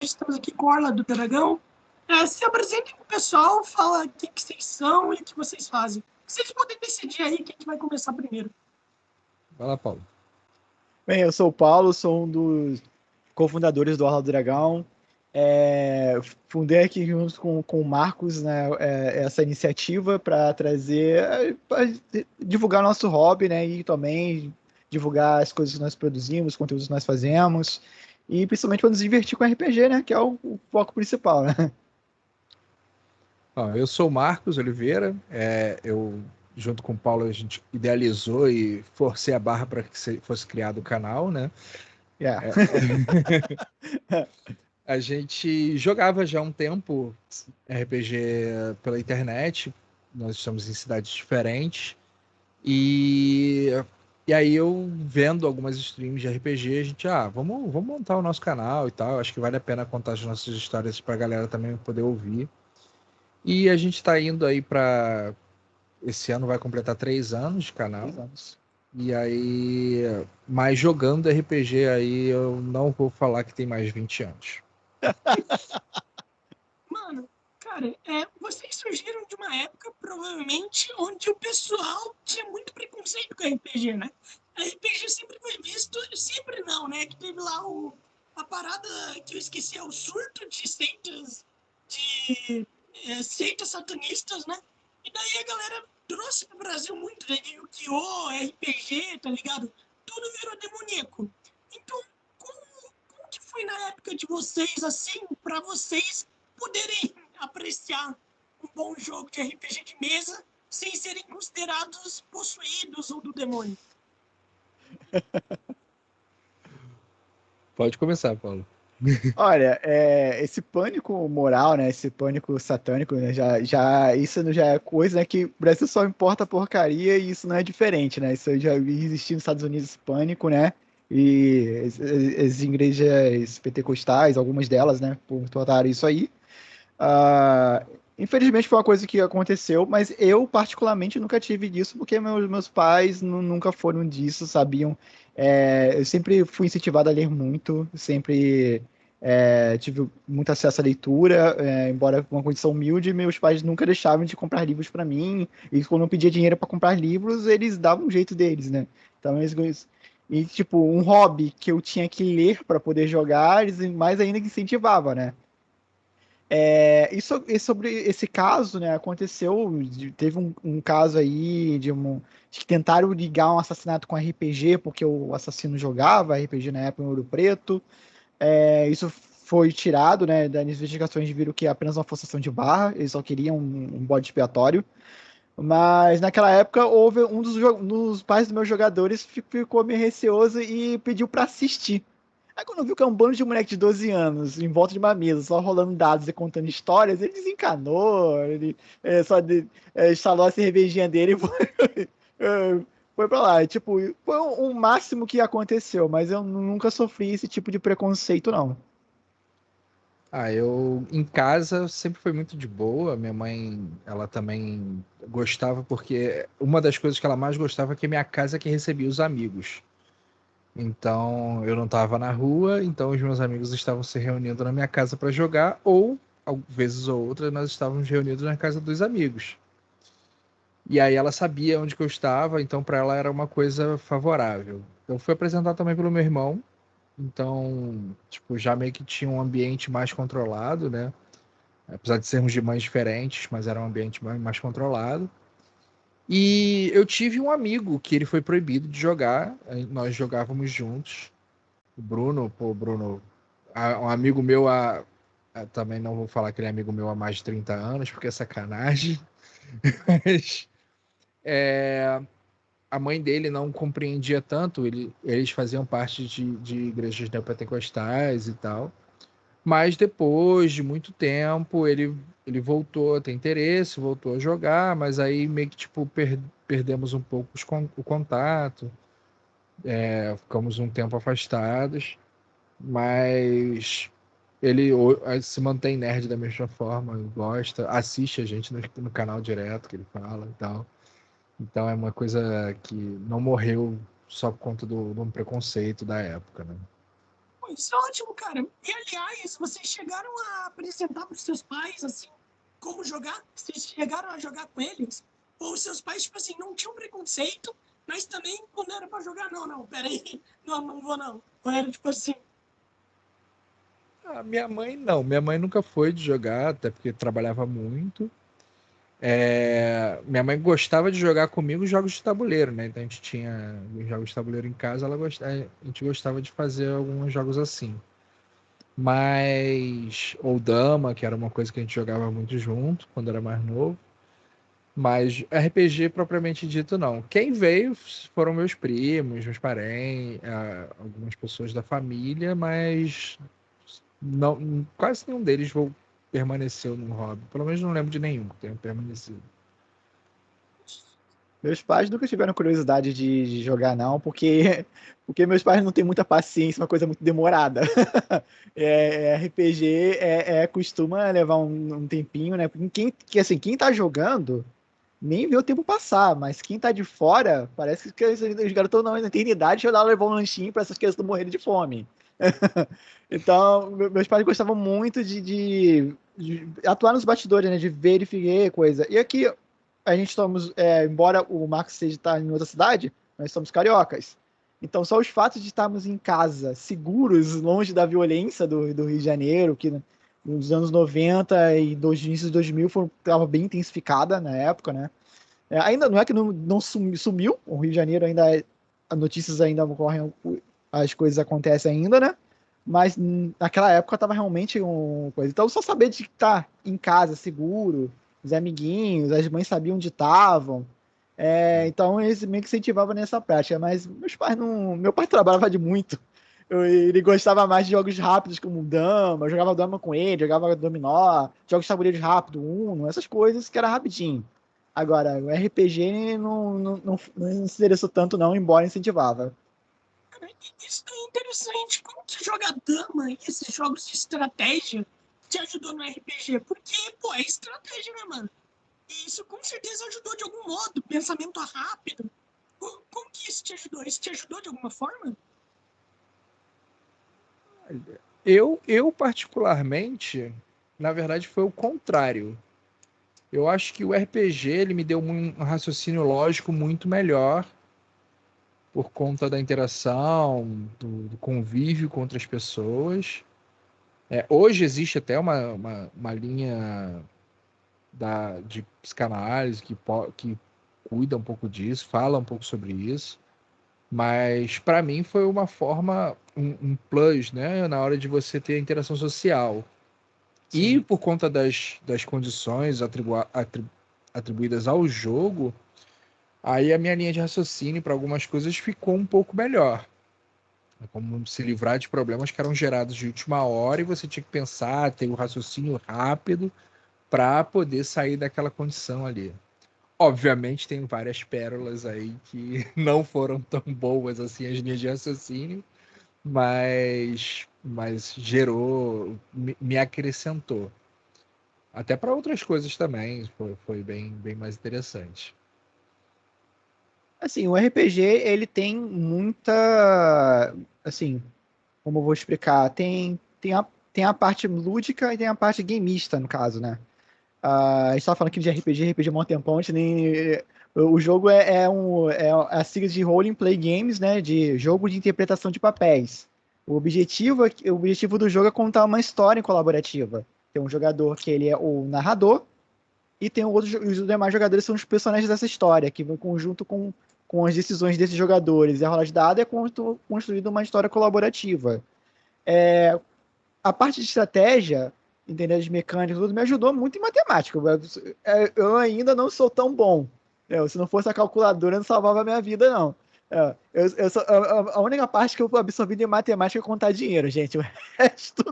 estamos aqui com a Orla do Dragão. Se apresentem pro pessoal, fala quem que vocês são e o que vocês fazem. Vocês podem decidir aí quem que vai começar primeiro. Vai lá, Paulo. Bem, eu sou o Paulo, sou um dos cofundadores do Orla do Dragão. Fundei aqui junto com o Marcos, né, essa iniciativa para trazer, para divulgar nosso hobby, né, e também divulgar as coisas que nós produzimos, os conteúdos que nós fazemos, e principalmente para nos divertir com RPG, né, que é o foco principal, né? Eu sou o Marcos Oliveira, eu, junto com o Paulo, a gente idealizou e forcei a barra para que fosse criado o canal, né? Yeah. A gente jogava já há um tempo RPG pela internet, nós estamos em cidades diferentes, e aí eu vendo algumas streams de RPG, a gente, vamos montar o nosso canal e tal, acho que vale a pena contar as nossas histórias para a galera também poder ouvir. E a gente está indo aí para... Esse ano vai completar 3 anos de canal. 3 anos. E aí... Mas jogando RPG aí, eu não vou falar que tem mais de 20 anos. Mano, cara, vocês surgiram de uma época, provavelmente, onde o pessoal tinha muito preconceito com RPG, né? RPG sempre foi visto... Sempre não, né? Que teve lá a parada que eu esqueci, é o surto de seitas... seitas satanistas, né? E daí a galera trouxe pro Brasil muito, né? Yu-Gi-Oh!, RPG, tá ligado? Tudo virou demoníaco. Então, como que foi na época de vocês, assim, pra vocês poderem apreciar um bom jogo de RPG de mesa sem serem considerados possuídos ou do demônio? Pode começar, Paulo. Olha, esse pânico moral, né, esse pânico satânico, né, isso já é coisa, né, que o Brasil só importa porcaria e isso não é diferente, né, isso já existiu nos Estados Unidos, esse pânico, né, e as igrejas pentecostais, algumas delas, né, importaram isso aí. Infelizmente foi uma coisa que aconteceu, mas eu particularmente nunca tive disso, porque meus pais nunca foram disso, sabiam. Eu sempre fui incentivado a ler muito, sempre tive muito acesso à leitura, embora com uma condição humilde, meus pais nunca deixavam de comprar livros para mim, e quando eu pedia dinheiro para comprar livros, eles davam um jeito deles, né? Então, e tipo, um hobby que eu tinha que ler para poder jogar, eles mais ainda que incentivavam, né? E sobre esse caso, né, aconteceu, teve um caso aí de que tentaram ligar um assassinato com RPG, porque o assassino jogava RPG na época em Ouro Preto. Isso foi tirado, né, das investigações viram que é apenas uma forçação de barra, eles só queriam um bode expiatório. Mas naquela época houve dos pais dos meus jogadores ficou meio receoso e pediu para assistir. Aí quando viu que é um bando de moleque de 12 anos em volta de uma mesa, só rolando dados e contando histórias, ele desencanou, ele instalou a cervejinha dele e foi pra lá. Tipo, foi o máximo que aconteceu, mas eu nunca sofri esse tipo de preconceito, não. Eu em casa sempre foi muito de boa. Minha mãe, ela também gostava, porque uma das coisas que ela mais gostava é que minha casa é que recebia os amigos. Então eu não estava na rua, então os meus amigos estavam se reunindo na minha casa para jogar, ou, vezes ou outras, nós estávamos reunidos na casa dos amigos. E aí ela sabia onde que eu estava, então para ela era uma coisa favorável. Eu fui apresentado também pelo meu irmão, então, tipo, já meio que tinha um ambiente mais controlado, né? Apesar de sermos de mães diferentes, mas era um ambiente mais controlado. E eu tive um amigo que ele foi proibido de jogar, nós jogávamos juntos. O Bruno, um amigo meu, também não vou falar que ele é amigo meu há mais de 30 anos, porque é sacanagem. Mas a mãe dele não compreendia tanto, eles faziam parte de igrejas neopentecostais e tal. Mas depois de muito tempo, ele voltou a ter interesse, voltou a jogar, mas aí meio que tipo, perdemos um pouco o contato, ficamos um tempo afastados, mas ele se mantém nerd da mesma forma, gosta, assiste a gente no canal direto que ele fala e tal. Então é uma coisa que não morreu só por conta de um preconceito da época, né? isso é ótimo, cara. E, aliás, vocês chegaram a apresentar para os seus pais, assim, como jogar? Vocês chegaram a jogar com eles? Ou os seus pais, tipo assim, não tinham preconceito, mas também, quando era para jogar, não, peraí, não vou não. Ou era tipo assim, Minha mãe não, minha mãe nunca foi de jogar, até porque trabalhava muito. Minha mãe gostava de jogar comigo jogos de tabuleiro, né? Então a gente tinha os jogos de tabuleiro em casa, a gente gostava de fazer alguns jogos assim. Mas, ou dama, que era uma coisa que a gente jogava muito junto quando era mais novo. Mas RPG propriamente dito, não. Quem veio foram meus primos, meus parentes, algumas pessoas da família, mas não, quase nenhum deles permaneceu no hobby. Pelo menos não lembro de nenhum que tenha permanecido. Meus pais nunca tiveram curiosidade de jogar, não, porque meus pais não têm muita paciência, uma coisa muito demorada. RPG costuma levar um tempinho, né? Assim, quem tá jogando nem vê o tempo passar, mas quem tá de fora, parece que os garotos estão na eternidade e lá levar um lanchinho para essas crianças não morrerem de fome. Então, meus pais gostavam muito de atuar nos bastidores, né? De verificar coisa. E aqui, a gente estamos, embora o Marcos esteja em outra cidade, nós somos cariocas. Então, só os fatos de estarmos em casa, seguros, longe da violência do Rio de Janeiro, que nos anos 90 e dos inícios de 2000 estava bem intensificada na época, né? Ainda não é que não sumiu, o Rio de Janeiro ainda, as notícias ainda ocorrem, as coisas acontecem ainda, né? Mas naquela época estava realmente uma coisa. Então, só saber de estar em casa, seguro, os amiguinhos, as mães sabiam onde estavam. Então, eles meio que incentivavam nessa prática. Mas meus pais não. Meu pai trabalhava de muito. Ele gostava mais de jogos rápidos, como Dama. Eu jogava Dama com ele, jogava Dominó, jogos de tabuleiro rápido, Uno, essas coisas que era rapidinho. Agora, o RPG não se interessou tanto, não, embora incentivava. cara, isso é interessante. Como que jogar dama e esses jogos de estratégia te ajudou no RPG? Porque, pô, é estratégia, né, mano? E isso com certeza ajudou de algum modo, pensamento rápido. Como que isso te ajudou? Isso te ajudou de alguma forma? Eu particularmente, na verdade, foi o contrário. Eu acho que o RPG ele me deu um raciocínio lógico muito melhor por conta da interação, do convívio com outras pessoas. Hoje existe até uma linha de psicanálise que cuida um pouco disso, fala um pouco sobre isso. Mas para mim foi uma forma, um plus, né, na hora de você ter a interação social. E Sim. por conta das condições atribuídas ao jogo, aí a minha linha de raciocínio para algumas coisas ficou um pouco melhor. É como se livrar de problemas que eram gerados de última hora e você tinha que pensar, ter o raciocínio rápido para poder sair daquela condição ali. Obviamente tem várias pérolas aí que não foram tão boas assim as linhas de raciocínio, mas gerou, me acrescentou. Até para outras coisas também, foi bem mais interessante. Assim, o RPG, ele tem muita, assim, como eu vou explicar, tem a parte lúdica e tem a parte gameista, no caso, né? A gente tava falando aqui de RPG há um tempão, a gente nem... O jogo é a sigla de Role Play Games, né? De jogo de interpretação de papéis. O objetivo do jogo é contar uma história colaborativa. Tem um jogador que ele é o narrador, e tem os demais jogadores são os personagens dessa história, que vão em conjunto com as decisões desses jogadores. E a rola de dado é construída uma história colaborativa. A parte de estratégia, entender as mecânicas, tudo, me ajudou muito em matemática. Eu ainda não sou tão bom. Se não fosse a calculadora, não salvava a minha vida, não. A única parte que eu absorvi de matemática é contar dinheiro, gente. O resto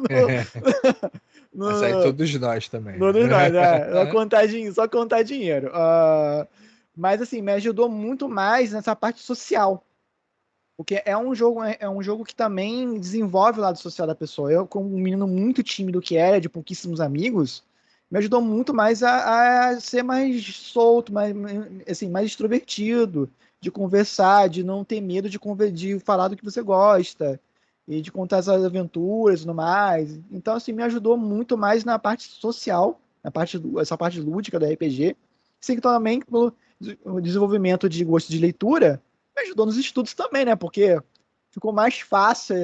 Essa aí no, todos nós também, não né? é nada, só contar dinheiro. Mas assim, me ajudou muito mais nessa parte social. Porque é um jogo que também desenvolve o lado social da pessoa. Eu, como um menino muito tímido que era, de pouquíssimos amigos, me ajudou muito mais a ser mais solto, assim, mais extrovertido, de conversar, de não ter medo de falar do que você gosta. e de contar essas aventuras e tudo mais. Então, assim, me ajudou muito mais na parte social, essa parte lúdica do RPG, assim, também pelo desenvolvimento de gosto de leitura, me ajudou nos estudos também, né? Porque ficou mais fácil,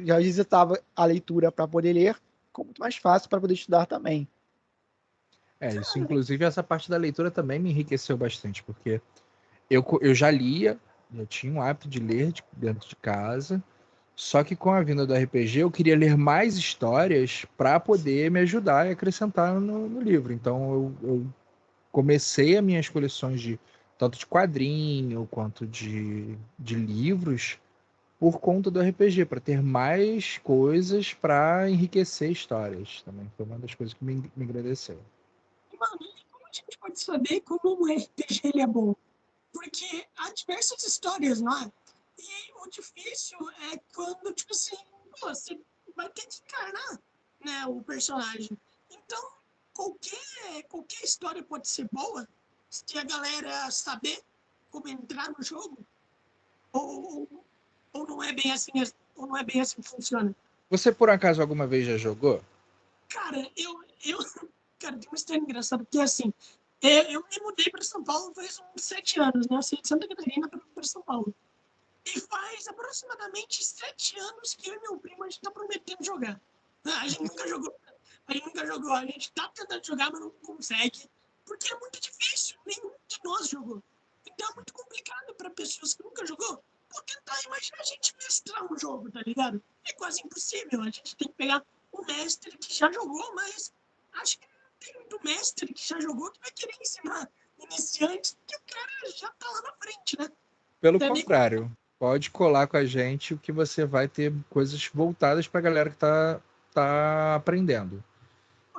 já visitava a leitura para poder ler, ficou muito mais fácil para poder estudar também. Isso, inclusive, essa parte da leitura também me enriqueceu bastante, porque eu já lia, já tinha um hábito de ler dentro de casa, só que com a vinda do RPG eu queria ler mais histórias para poder me ajudar e acrescentar no livro. Então eu comecei as minhas coleções tanto de quadrinho quanto de livros por conta do RPG, para ter mais coisas para enriquecer histórias. Também foi uma das coisas que me agradeceu. Mano, e como a gente pode saber como um RPG ele é bom? Porque há diversas histórias, não é? E o difícil é quando, tipo assim, pô, você vai ter que encarnar, né, o personagem. Então, qualquer história pode ser boa se a galera saber como entrar no jogo. Ou, ou não é bem assim, ou não é bem assim que funciona. Você, por acaso, alguma vez já jogou? Cara, cara, tem uma história engraçada, porque assim, eu me mudei para São Paulo faz uns 7 anos, né? Eu saí de Santa Catarina para São Paulo. E faz aproximadamente 7 anos que eu e meu primo a gente tá prometendo jogar. A gente nunca jogou. A gente tá tentando jogar, mas não consegue. Porque é muito difícil. Nenhum de nós jogou. Então é muito complicado para pessoas que nunca jogou. Vou tentar imaginar a gente mestrar um jogo, tá ligado? É quase impossível. A gente tem que pegar um mestre que já jogou, mas acho que não tem muito mestre que já jogou que vai querer ensinar iniciantes, porque o cara já tá lá na frente, né? Pelo Não é nem contrário, pode colar com a gente que você vai ter coisas voltadas para a galera que tá aprendendo.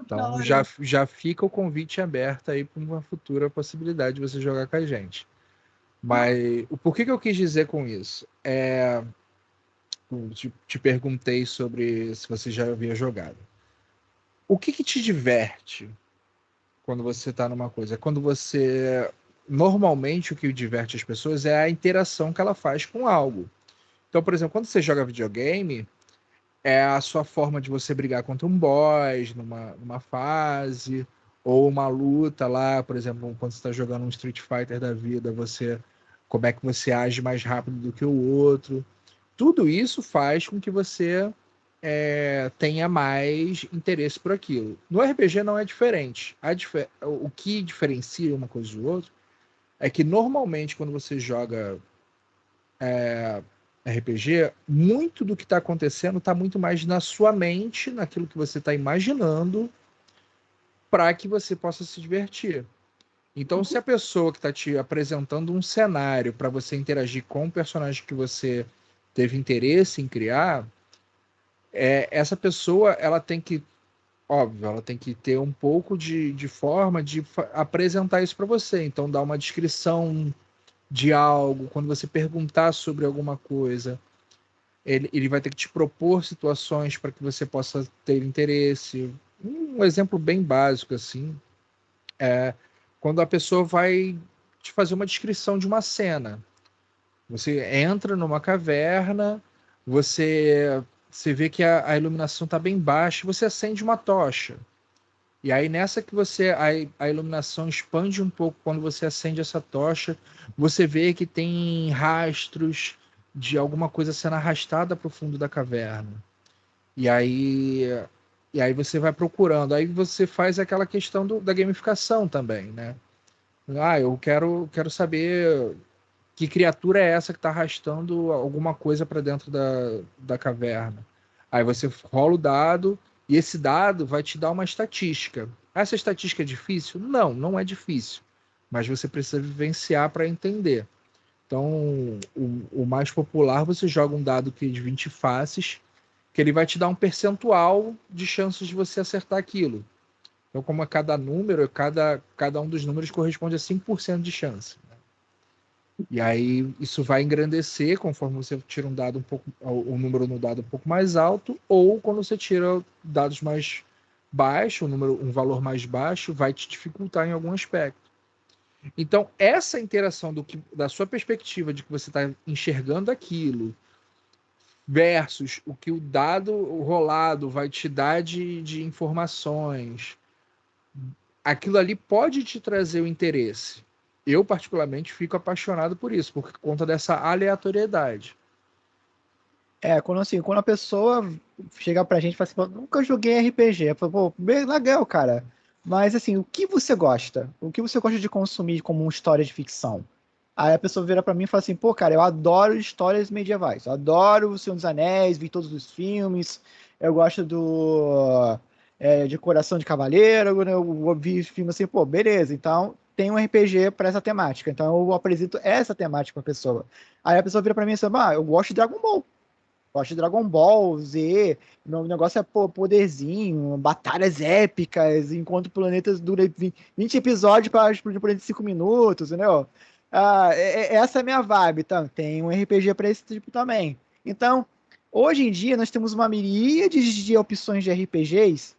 da Então hora. já fica o convite aberto aí para uma futura possibilidade de você jogar com a gente. Mas o porquê que eu quis dizer com isso? Te perguntei sobre se você já havia jogado. O que te diverte quando você está numa coisa? Quando você. Normalmente o que diverte as pessoas é a interação que ela faz com algo. Então, por exemplo, quando você joga videogame, é a sua forma de você brigar contra um boss numa fase, ou uma luta lá, por exemplo, quando você está jogando um Street Fighter da vida, como é que você age mais rápido do que o outro. Tudo isso faz com que você tenha mais interesse por aquilo. No RPG não é diferente. O que diferencia uma coisa do outro é que normalmente quando você joga RPG, muito do que está acontecendo está muito mais na sua mente, naquilo que você está imaginando, para que você possa se divertir. Então, se a pessoa que está te apresentando um cenário para você interagir com o personagem que você teve interesse em criar, essa pessoa ela tem que, óbvio, ela tem que ter um pouco de forma de apresentar isso para você. Então, dar uma descrição de algo, quando você perguntar sobre alguma coisa, ele vai ter que te propor situações para que você possa ter interesse. Um exemplo bem básico, assim, quando a pessoa vai te fazer uma descrição de uma cena. Você entra numa caverna, você vê que a iluminação está bem baixa, você acende uma tocha. E aí nessa que a iluminação expande um pouco quando você acende essa tocha, você vê que tem rastros de alguma coisa sendo arrastada para o fundo da caverna. E aí você vai procurando, aí você faz aquela questão da gamificação também, né? Eu quero saber que criatura é essa que está arrastando alguma coisa para dentro da caverna. Aí você rola o dado e esse dado vai te dar uma estatística. Essa estatística é difícil? Não, não é difícil. Mas você precisa vivenciar para entender. Então, o mais popular, você joga um dado que é de 20 faces, que ele vai te dar um percentual de chances de você acertar aquilo. Então, como a cada número, cada um dos números corresponde a 5% de chance. E aí isso vai engrandecer conforme você tira um dado um pouco, o número no dado um pouco mais alto, ou quando você tira dados mais baixos, um valor mais baixo, vai te dificultar em algum aspecto. Então, essa interação da sua perspectiva de que você está enxergando aquilo, versus o que o dado rolado vai te dar de informações, aquilo ali pode te trazer o interesse. Eu, particularmente, fico apaixonado por isso, por conta dessa aleatoriedade. Quando a pessoa chega pra gente e fala assim, "Pô, nunca joguei RPG." Eu falo, pô, bem legal, cara. Mas assim, o que você gosta? O que você gosta de consumir como uma história de ficção? Aí a pessoa vira pra mim e fala assim, pô, cara, eu adoro histórias medievais. Eu adoro O Senhor dos Anéis, vi todos os filmes. Eu gosto de Coração de Cavaleiro, né? Eu vi filmes assim, pô, beleza. Então tem um RPG pra essa temática. Então eu apresento essa temática pra pessoa. Aí a pessoa vira pra mim e fala, eu gosto de Dragon Ball. Gosto de Dragon Ball Z, meu negócio é poderzinho, batalhas épicas, enquanto planetas dura 20 episódios para explodir por 5 minutos, entendeu? Essa é a minha vibe, então. Tem um RPG para esse tipo também. Então, hoje em dia, nós temos uma miríade de opções de RPGs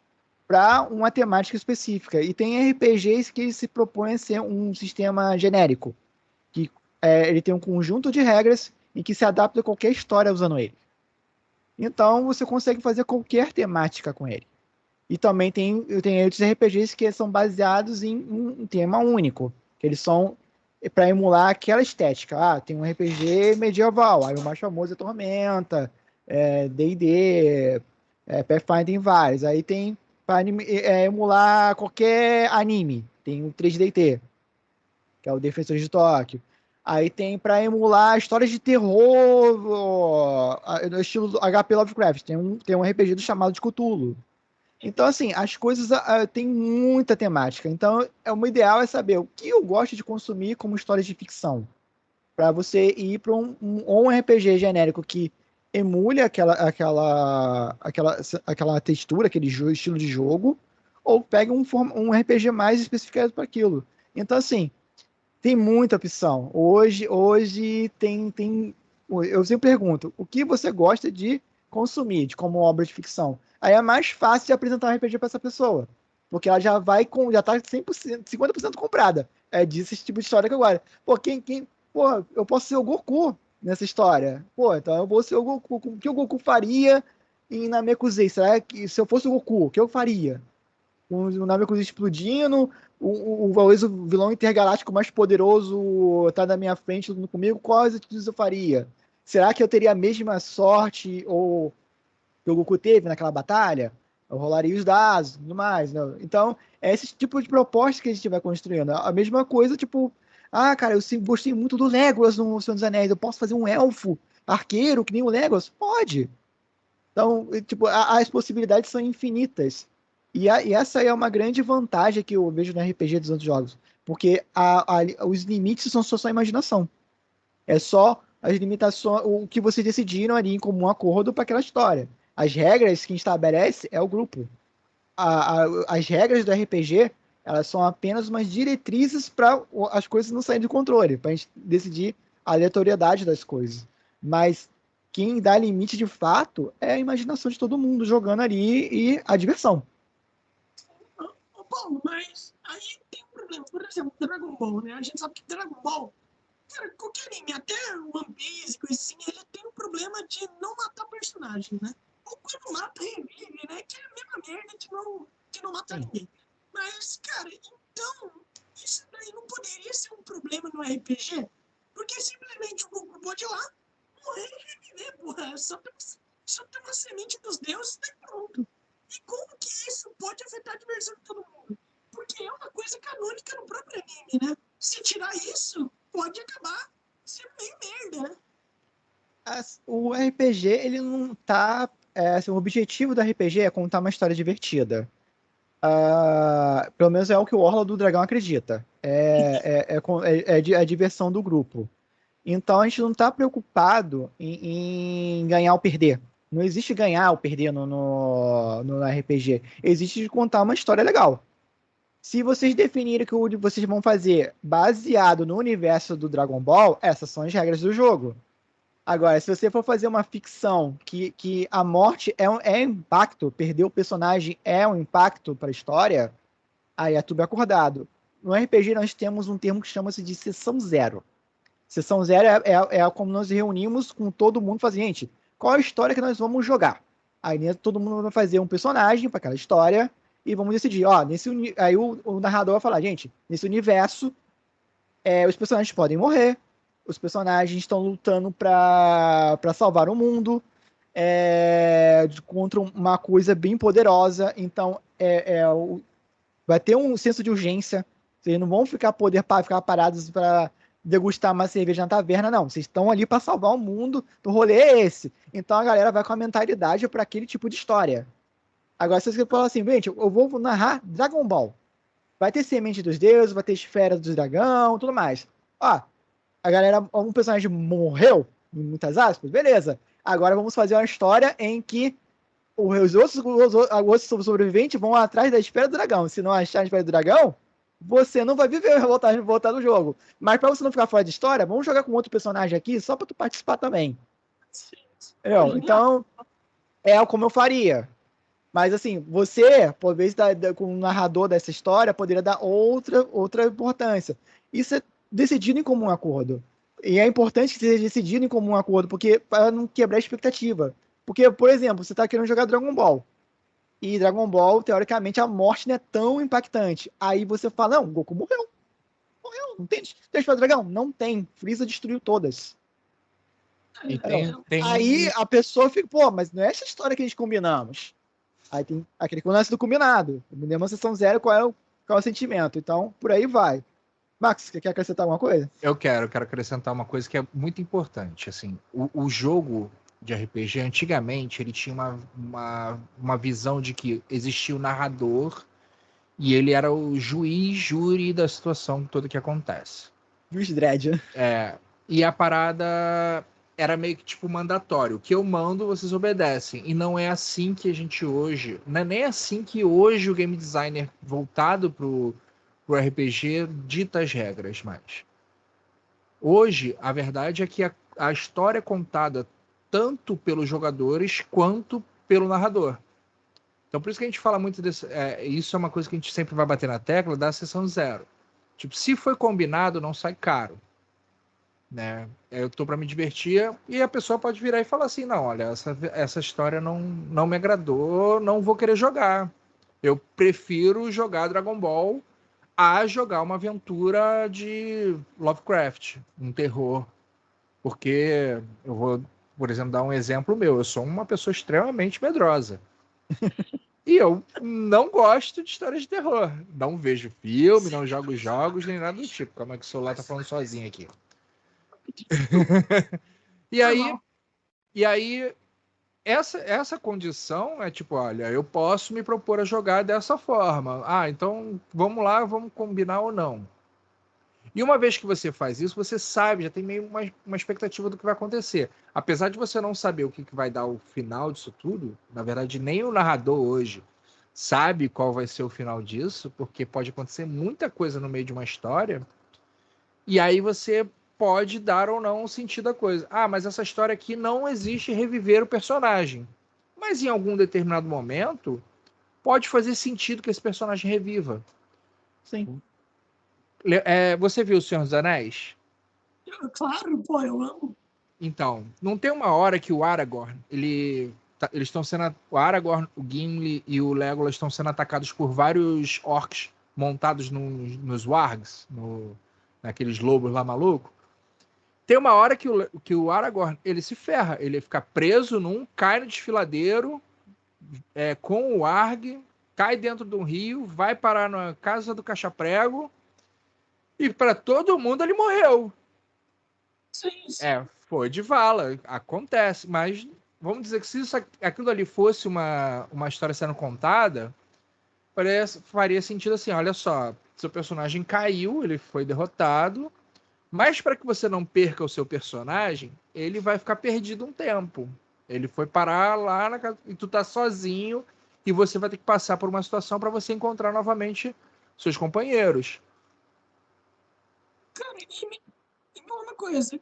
para uma temática específica. E tem RPGs que se propõem a ser um sistema genérico, que ele tem um conjunto de regras e que se adapta a qualquer história usando ele. Então você consegue fazer qualquer temática com ele. E também tem outros RPGs que são baseados em um tema único, que eles são para emular aquela estética. Tem um RPG medieval, aí o mais famoso é Tormenta, D&D, Pathfinder tem vários. Aí tem para emular qualquer anime, tem o 3DT, que é o Defensores de Tóquio. Aí tem para emular histórias de terror no estilo do HP Lovecraft. Tem um RPG do chamado de Cthulhu. Então, assim, as coisas têm muita temática. Então, o ideal é saber o que eu gosto de consumir como histórias de ficção. Para você ir para um RPG genérico que emule aquela textura, aquele estilo de jogo, ou pegue um RPG mais especificado para aquilo. Então, assim, tem muita opção. Hoje tem. Eu sempre pergunto: o que você gosta de consumir, de como obra de ficção? Aí é mais fácil de apresentar um RPG para essa pessoa. Porque ela já tá 100%, 50% comprada. É disso esse tipo de história que eu gosto. Pô, eu posso ser o Goku nessa história. Pô, então eu vou ser o Goku. O que o Goku faria em Namekusei? Será que se eu fosse o Goku, o que eu faria? Com o Namekusei explodindo, talvez o vilão intergaláctico mais poderoso tá na minha frente lutando comigo, quais atitudes eu faria? Será que eu teria a mesma sorte ou que o Goku teve naquela batalha? Eu rolaria os dados e tudo mais, né? Então, é esse tipo de proposta que a gente vai construindo. A mesma coisa, tipo, cara, eu sempre gostei muito do Legolas no Senhor dos Anéis, eu posso fazer um elfo arqueiro que nem o Legolas? Pode! Então, tipo, as possibilidades são infinitas. E essa é uma grande vantagem que eu vejo no RPG dos outros jogos. Porque os limites são só sua imaginação. É só as limitações, o que vocês decidiram ali em comum acordo para aquela história. As regras que estabelece é o grupo. As regras do RPG, elas são apenas umas diretrizes para as coisas não saírem de controle, para a gente decidir a aleatoriedade das coisas. Mas quem dá limite de fato é a imaginação de todo mundo jogando ali e a diversão. Paulo, mas aí tem um problema. Por exemplo, Dragon Ball, né? A gente sabe que Dragon Ball, cara, qualquer anime, até One Piece, coisa assim, ele tem um problema de não matar personagem, né? Ou quando mata, revive, né? Que é a mesma merda de não matar ninguém. Mas, cara, então, isso daí não poderia ser um problema no RPG? Porque simplesmente o Goku pode ir lá, morrer e reviver, porra. Só ter uma semente dos deuses e tá pronto. E como que isso pode afetar a diversão de todo mundo? Porque é uma coisa canônica no próprio anime, né? Se tirar isso, pode acabar sendo meio merda, né? O RPG, ele não tá. Assim, o objetivo do RPG é contar uma história divertida. Pelo menos é o que o Orla do Dragão acredita. É a diversão do grupo. Então a gente não está preocupado em ganhar ou perder. Não existe ganhar ou perder no RPG. Existe de contar uma história legal. Se vocês definirem que o que vocês vão fazer baseado no universo do Dragon Ball, essas são as regras do jogo. Agora, se você for fazer uma ficção que a morte é impacto, perder o personagem é um impacto para a história, aí é tudo acordado. No RPG nós temos um termo que chama-se de sessão zero. Sessão zero é como nós reunimos com todo mundo e falamos, gente, qual a história que nós vamos jogar. Aí todo mundo vai fazer um personagem para aquela história e vamos decidir. Ó, aí o narrador vai falar, gente, nesse universo, os personagens podem morrer, os personagens estão lutando para salvar o mundo contra uma coisa bem poderosa. Então, vai ter um senso de urgência. Vocês não vão ficar parados para degustar uma cerveja na taverna, não. Vocês estão ali para salvar o mundo. O rolê é esse. Então a galera vai com a mentalidade para aquele tipo de história. Agora, se você falar assim, gente, eu vou narrar Dragon Ball. Vai ter semente dos deuses, vai ter esfera dos dragão, tudo mais. Ó, a galera, algum personagem morreu, em muitas aspas, beleza. Agora vamos fazer uma história em que os outros sobreviventes vão atrás da esfera do dragão. Se não achar a esfera do dragão, você não vai viver voltar no jogo. Mas para você não ficar fora de história, vamos jogar com outro personagem aqui só para tu participar também. Entendeu? Então, como eu faria. Mas assim, você, por vez com o narrador dessa história, poderia dar outra importância. Isso é decidido em comum acordo. E é importante que seja decidido em comum acordo, porque para não quebrar a expectativa. Porque, por exemplo, você está querendo jogar Dragon Ball. E Dragon Ball, teoricamente, a morte não é tão impactante. Aí você fala, não, Goku morreu. Morreu, não tem Esfera do Dragão? Não tem. Freeza destruiu todas. E Aí a pessoa fica, pô, mas não é essa história que a gente combinamos. Aí tem aquele lance do combinado. Uma sessão zero, qual é o sentimento? Então, por aí vai. Max, você quer acrescentar alguma coisa? Eu quero acrescentar uma coisa que é muito importante. Assim, o jogo de RPG, antigamente, ele tinha uma visão de que existia o narrador e ele era o juiz, júri da situação toda que acontece. Juiz Dredd. E a parada era meio que tipo mandatório. O que eu mando, vocês obedecem. E não é assim que a gente hoje... Não é nem assim que hoje o game designer voltado pro RPG dita as regras mais. Hoje, a verdade é que a história é contada tanto pelos jogadores quanto pelo narrador. Então, por isso que a gente fala muito desse... isso é uma coisa que a gente sempre vai bater na tecla da sessão zero. Tipo, se foi combinado, não sai caro. Né? Eu tô para me divertir e a pessoa pode virar e falar assim, não, olha, essa história não me agradou, não vou querer jogar. Eu prefiro jogar Dragon Ball a jogar uma aventura de Lovecraft, um terror. Porque eu vou, por exemplo, dar um exemplo meu. Eu sou uma pessoa extremamente medrosa. E eu não gosto de histórias de terror. Não vejo filme, não jogo jogos, nem nada do tipo. Como é que o celular tá falando sozinho aqui? E aí essa condição é tipo, olha, eu posso me propor a jogar dessa forma. Ah, então vamos lá, vamos combinar ou não. E uma vez que você faz isso, você sabe, já tem meio uma expectativa do que vai acontecer. Apesar de você não saber o que vai dar o final disso tudo, na verdade, nem o narrador hoje sabe qual vai ser o final disso, porque pode acontecer muita coisa no meio de uma história. E aí você pode dar ou não um sentido à coisa. Ah, mas essa história aqui não existe reviver o personagem. Mas em algum determinado momento, pode fazer sentido que esse personagem reviva. Sim. Você viu O Senhor dos Anéis? Claro, pô, eu amo. Então, não tem uma hora que o Aragorn, eles estão sendo... O Aragorn, o Gimli e o Legolas estão sendo atacados por vários orcs montados nos wargs, naqueles lobos lá maluco. Tem uma hora que o Aragorn, ele se ferra. Ele fica preso cai no desfiladeiro com o Arg, cai dentro de um rio, vai parar na casa do Cacha-Prego e para todo mundo ele morreu. Sim. Foi de vala. Acontece. Mas vamos dizer que se aquilo ali fosse uma história sendo contada, faria sentido assim, olha só, seu personagem caiu, ele foi derrotado, mas para que você não perca o seu personagem, ele vai ficar perdido um tempo. Ele foi parar lá na casa e tu tá sozinho e você vai ter que passar por uma situação para você encontrar novamente seus companheiros. Cara, e me fala uma coisa.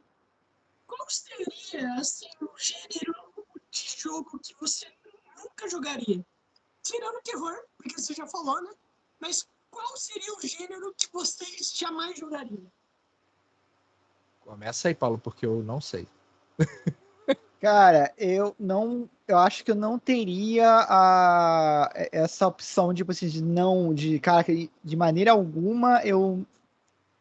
Qual seria, assim, o gênero de jogo que você nunca jogaria? Tirando terror, porque você já falou, né? Mas qual seria o gênero que vocês jamais jogariam? Começa aí, Paulo, porque eu não sei. Cara, eu acho que eu não teria essa opção, tipo assim, cara, que de maneira alguma eu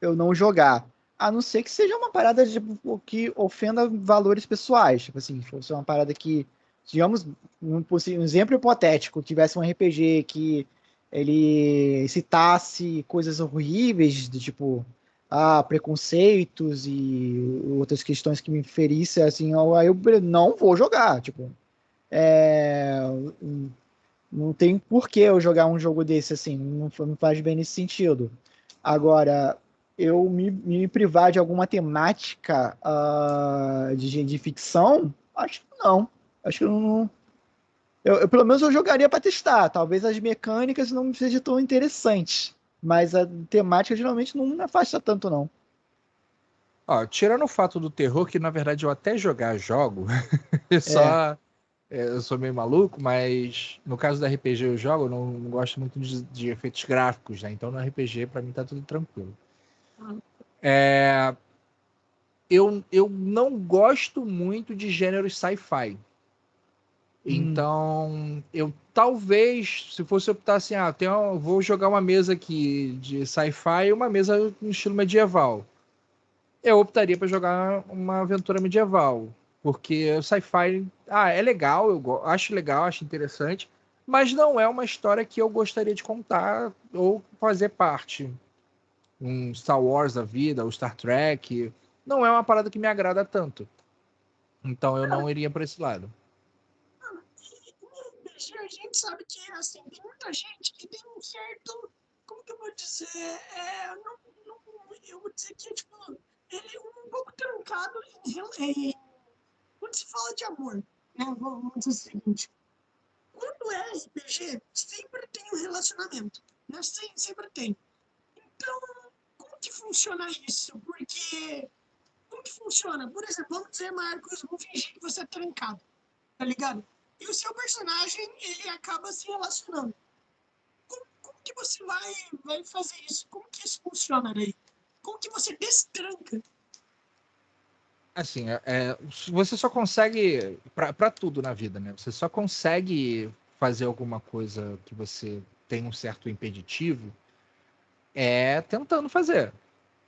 não jogar. A não ser que seja uma parada tipo, que ofenda valores pessoais. Tipo assim, se fosse uma parada que, digamos, um exemplo hipotético, tivesse um RPG que ele citasse coisas horríveis, do tipo, preconceitos e outras questões que me ferissem, assim, aí eu não vou jogar. Tipo, é, não tem por que eu jogar um jogo desse assim, não faz bem nesse sentido. Agora, eu me privar de alguma temática de ficção, acho que não. Acho que eu não. Pelo menos eu jogaria para testar. Talvez as mecânicas não sejam tão interessantes. Mas a temática geralmente não me afasta tanto, não. Ó, tirando o fato do terror, que na verdade eu até jogar jogo, É. só eu sou meio maluco, mas no caso da RPG eu jogo, eu não gosto muito de efeitos gráficos, né? Então no RPG pra mim tá tudo tranquilo. É, eu não gosto muito de gêneros sci-fi. Hum, Então, eu talvez, se fosse optar assim, vou jogar uma mesa aqui de sci-fi e uma mesa no estilo medieval. Eu optaria para jogar uma aventura medieval, porque o sci-fi, é legal, acho legal, acho interessante, mas não é uma história que eu gostaria de contar ou fazer parte. Um Star Wars da vida, ou Star Trek, não é uma parada que me agrada tanto. Então eu não iria para esse lado. E RPG, a gente sabe que, assim, tem muita gente que tem um certo, como que eu vou dizer, eu vou dizer que é, tipo, ele é um pouco trancado quando se fala de amor, né? Vamos dizer o seguinte, quando é RPG, sempre tem um relacionamento, né? Sempre tem. Então, como que funciona isso? Porque, como que funciona? Por exemplo, vamos dizer, Marcos, vamos fingir que você é trancado, tá ligado? E o seu personagem, ele acaba se relacionando. Como que você vai fazer isso? Como que isso funciona daí? Como que você destranca? Assim, você só consegue, para tudo na vida, né? Você só consegue fazer alguma coisa que você tem um certo impeditivo tentando fazer.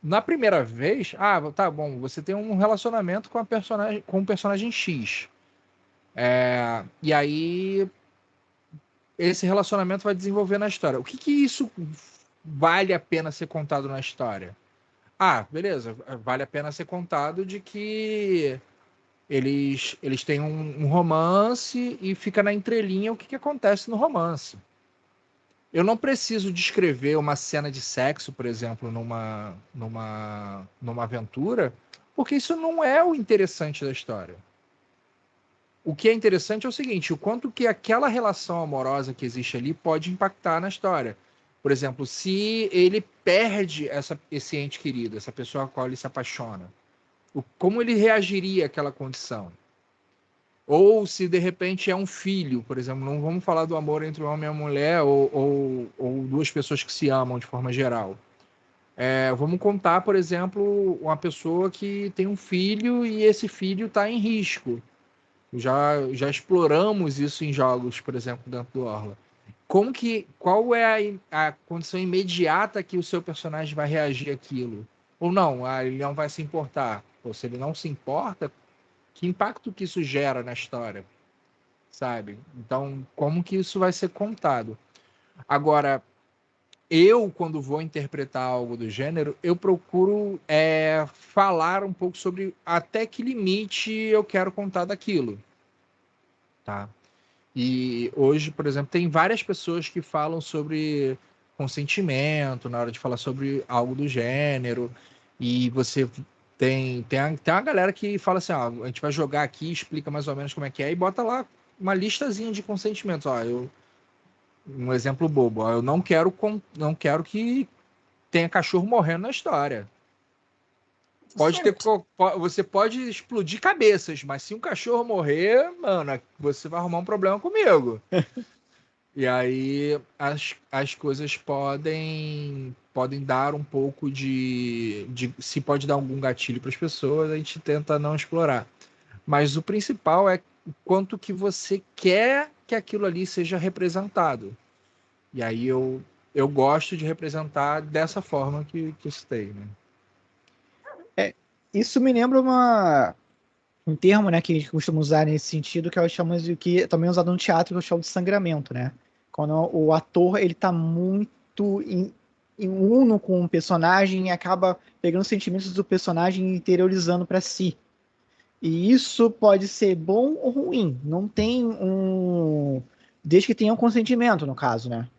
Na primeira vez, tá bom, você tem um relacionamento com o personagem X. E aí esse relacionamento vai desenvolver na história. O que isso vale a pena ser contado na história? Beleza, vale a pena ser contado de que eles têm um romance e fica na entrelinha o que acontece no romance. Eu não preciso descrever uma cena de sexo, por exemplo, numa aventura, porque isso não é o interessante da história. O que é interessante é o seguinte, o quanto que aquela relação amorosa que existe ali pode impactar na história. Por exemplo, se ele perde esse ente querido, essa pessoa a qual ele se apaixona, como ele reagiria àquela condição? Ou se de repente é um filho, por exemplo, não vamos falar do amor entre um homem e uma mulher ou duas pessoas que se amam de forma geral. Vamos contar, por exemplo, uma pessoa que tem um filho e esse filho está em risco. Já exploramos isso em jogos, por exemplo, dentro do Orla. Qual é a condição imediata que o seu personagem vai reagir àquilo? Ou não, ele não vai se importar. Ou se ele não se importa, que impacto que isso gera na história? Sabe? Então, como que isso vai ser contado? Agora, quando vou interpretar algo do gênero, eu procuro falar um pouco sobre até que limite eu quero contar daquilo, tá? E hoje, por exemplo, tem várias pessoas que falam sobre consentimento na hora de falar sobre algo do gênero, e você tem uma galera que fala assim, a gente vai jogar aqui, explica mais ou menos como é que é, e bota lá uma listazinha de consentimentos. Um exemplo bobo, eu não quero que tenha cachorro morrendo na história. Certo. Você pode explodir cabeças, mas se um cachorro morrer, mano, você vai arrumar um problema comigo. E aí as coisas podem dar um pouco se pode dar algum gatilho para as pessoas, a gente tenta não explorar. Mas o principal é o quanto que você quer que aquilo ali seja representado. E aí eu gosto de representar dessa forma que eu citei, né? Isso me lembra um termo, né, que a gente costuma usar nesse sentido, que é o chamamos de que também é usado no teatro, que eu chamo de sangramento, né? Quando o ator ele tá muito em uno com o personagem e acaba pegando os sentimentos do personagem e interiorizando para si. E isso pode ser bom ou ruim. Não tem um. Desde que tenha um consentimento, no caso, né?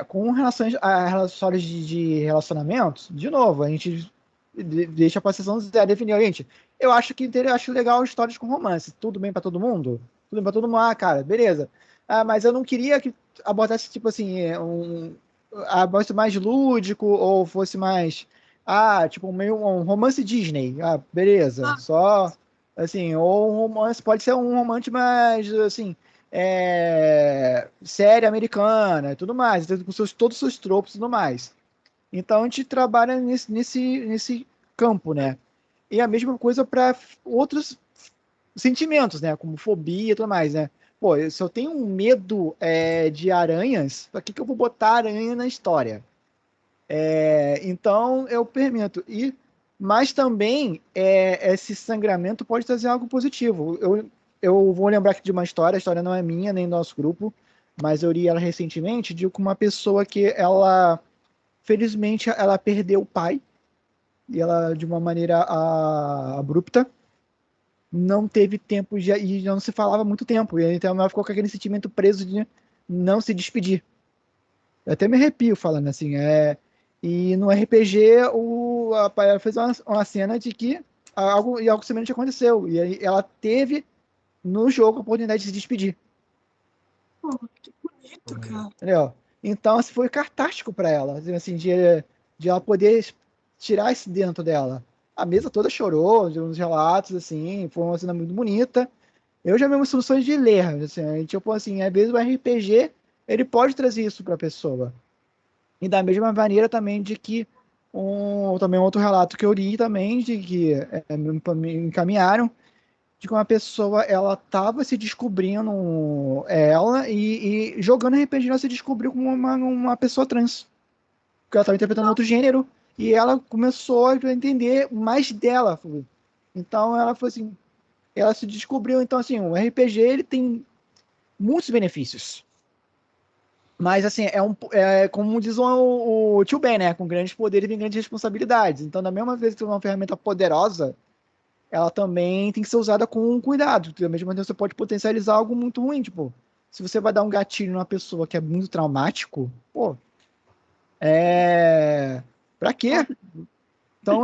Com relações a histórias de relacionamentos, de novo, a gente deixa a sessão zero definir, gente. Eu acho que eu acho legal histórias com romance. Tudo bem pra todo mundo? Tudo bem pra todo mundo? Ah, cara, beleza. Ah, mas eu não queria que abordasse, tipo assim, fosse mais lúdico ou fosse mais. Ah, tipo, meio um romance Disney. Ah, beleza. Ah, Só, assim, ou um romance, pode ser um romance mais, assim, série americana e tudo mais, com todos os seus tropos e tudo mais. Então a gente trabalha nesse campo, né? E a mesma coisa para outros sentimentos, né? Como fobia e tudo mais, né? Pô, se eu tenho um medo de aranhas, para que eu vou botar aranha na história? Então eu permito. Mas também esse sangramento pode trazer algo positivo. Eu vou lembrar aqui de uma história, a história não é minha nem do nosso grupo, mas eu li ela recentemente de uma pessoa que ela, felizmente, ela perdeu o pai e ela de uma maneira abrupta. Não teve tempo e não se falava há muito tempo. E então ela ficou com aquele sentimento preso de não se despedir. Eu até me arrepio falando assim. E no RPG, ela fez uma cena de que algo semelhante aconteceu. E aí ela teve no jogo a oportunidade de se despedir. pô, que bonito, cara. Entendeu? Então, assim, foi catártico para ela, assim, de ela poder tirar isso dentro dela. A mesa toda chorou, de uns relatos, assim, foi uma cena muito bonita. Eu já vi umas soluções de ler, assim, tipo assim, às vezes o RPG, ele pode trazer isso para a pessoa. E da mesma maneira também de que também outro relato que eu li também, de que me encaminharam, de que uma pessoa, ela estava se descobrindo ela e jogando RPG ela se descobriu como uma pessoa trans. Porque ela estava interpretando outro gênero e ela começou a entender mais dela. Então ela foi assim, ela se descobriu, então assim, o RPG ele tem muitos benefícios. Mas, assim, como diz o tio Ben, né? Com grandes poderes vem grandes responsabilidades. Então, da mesma vez que é uma ferramenta poderosa, ela também tem que ser usada com cuidado. Porque, da mesma maneira, você pode potencializar algo muito ruim. Tipo, se você vai dar um gatilho numa pessoa que é muito traumático, pô, pra quê? Então,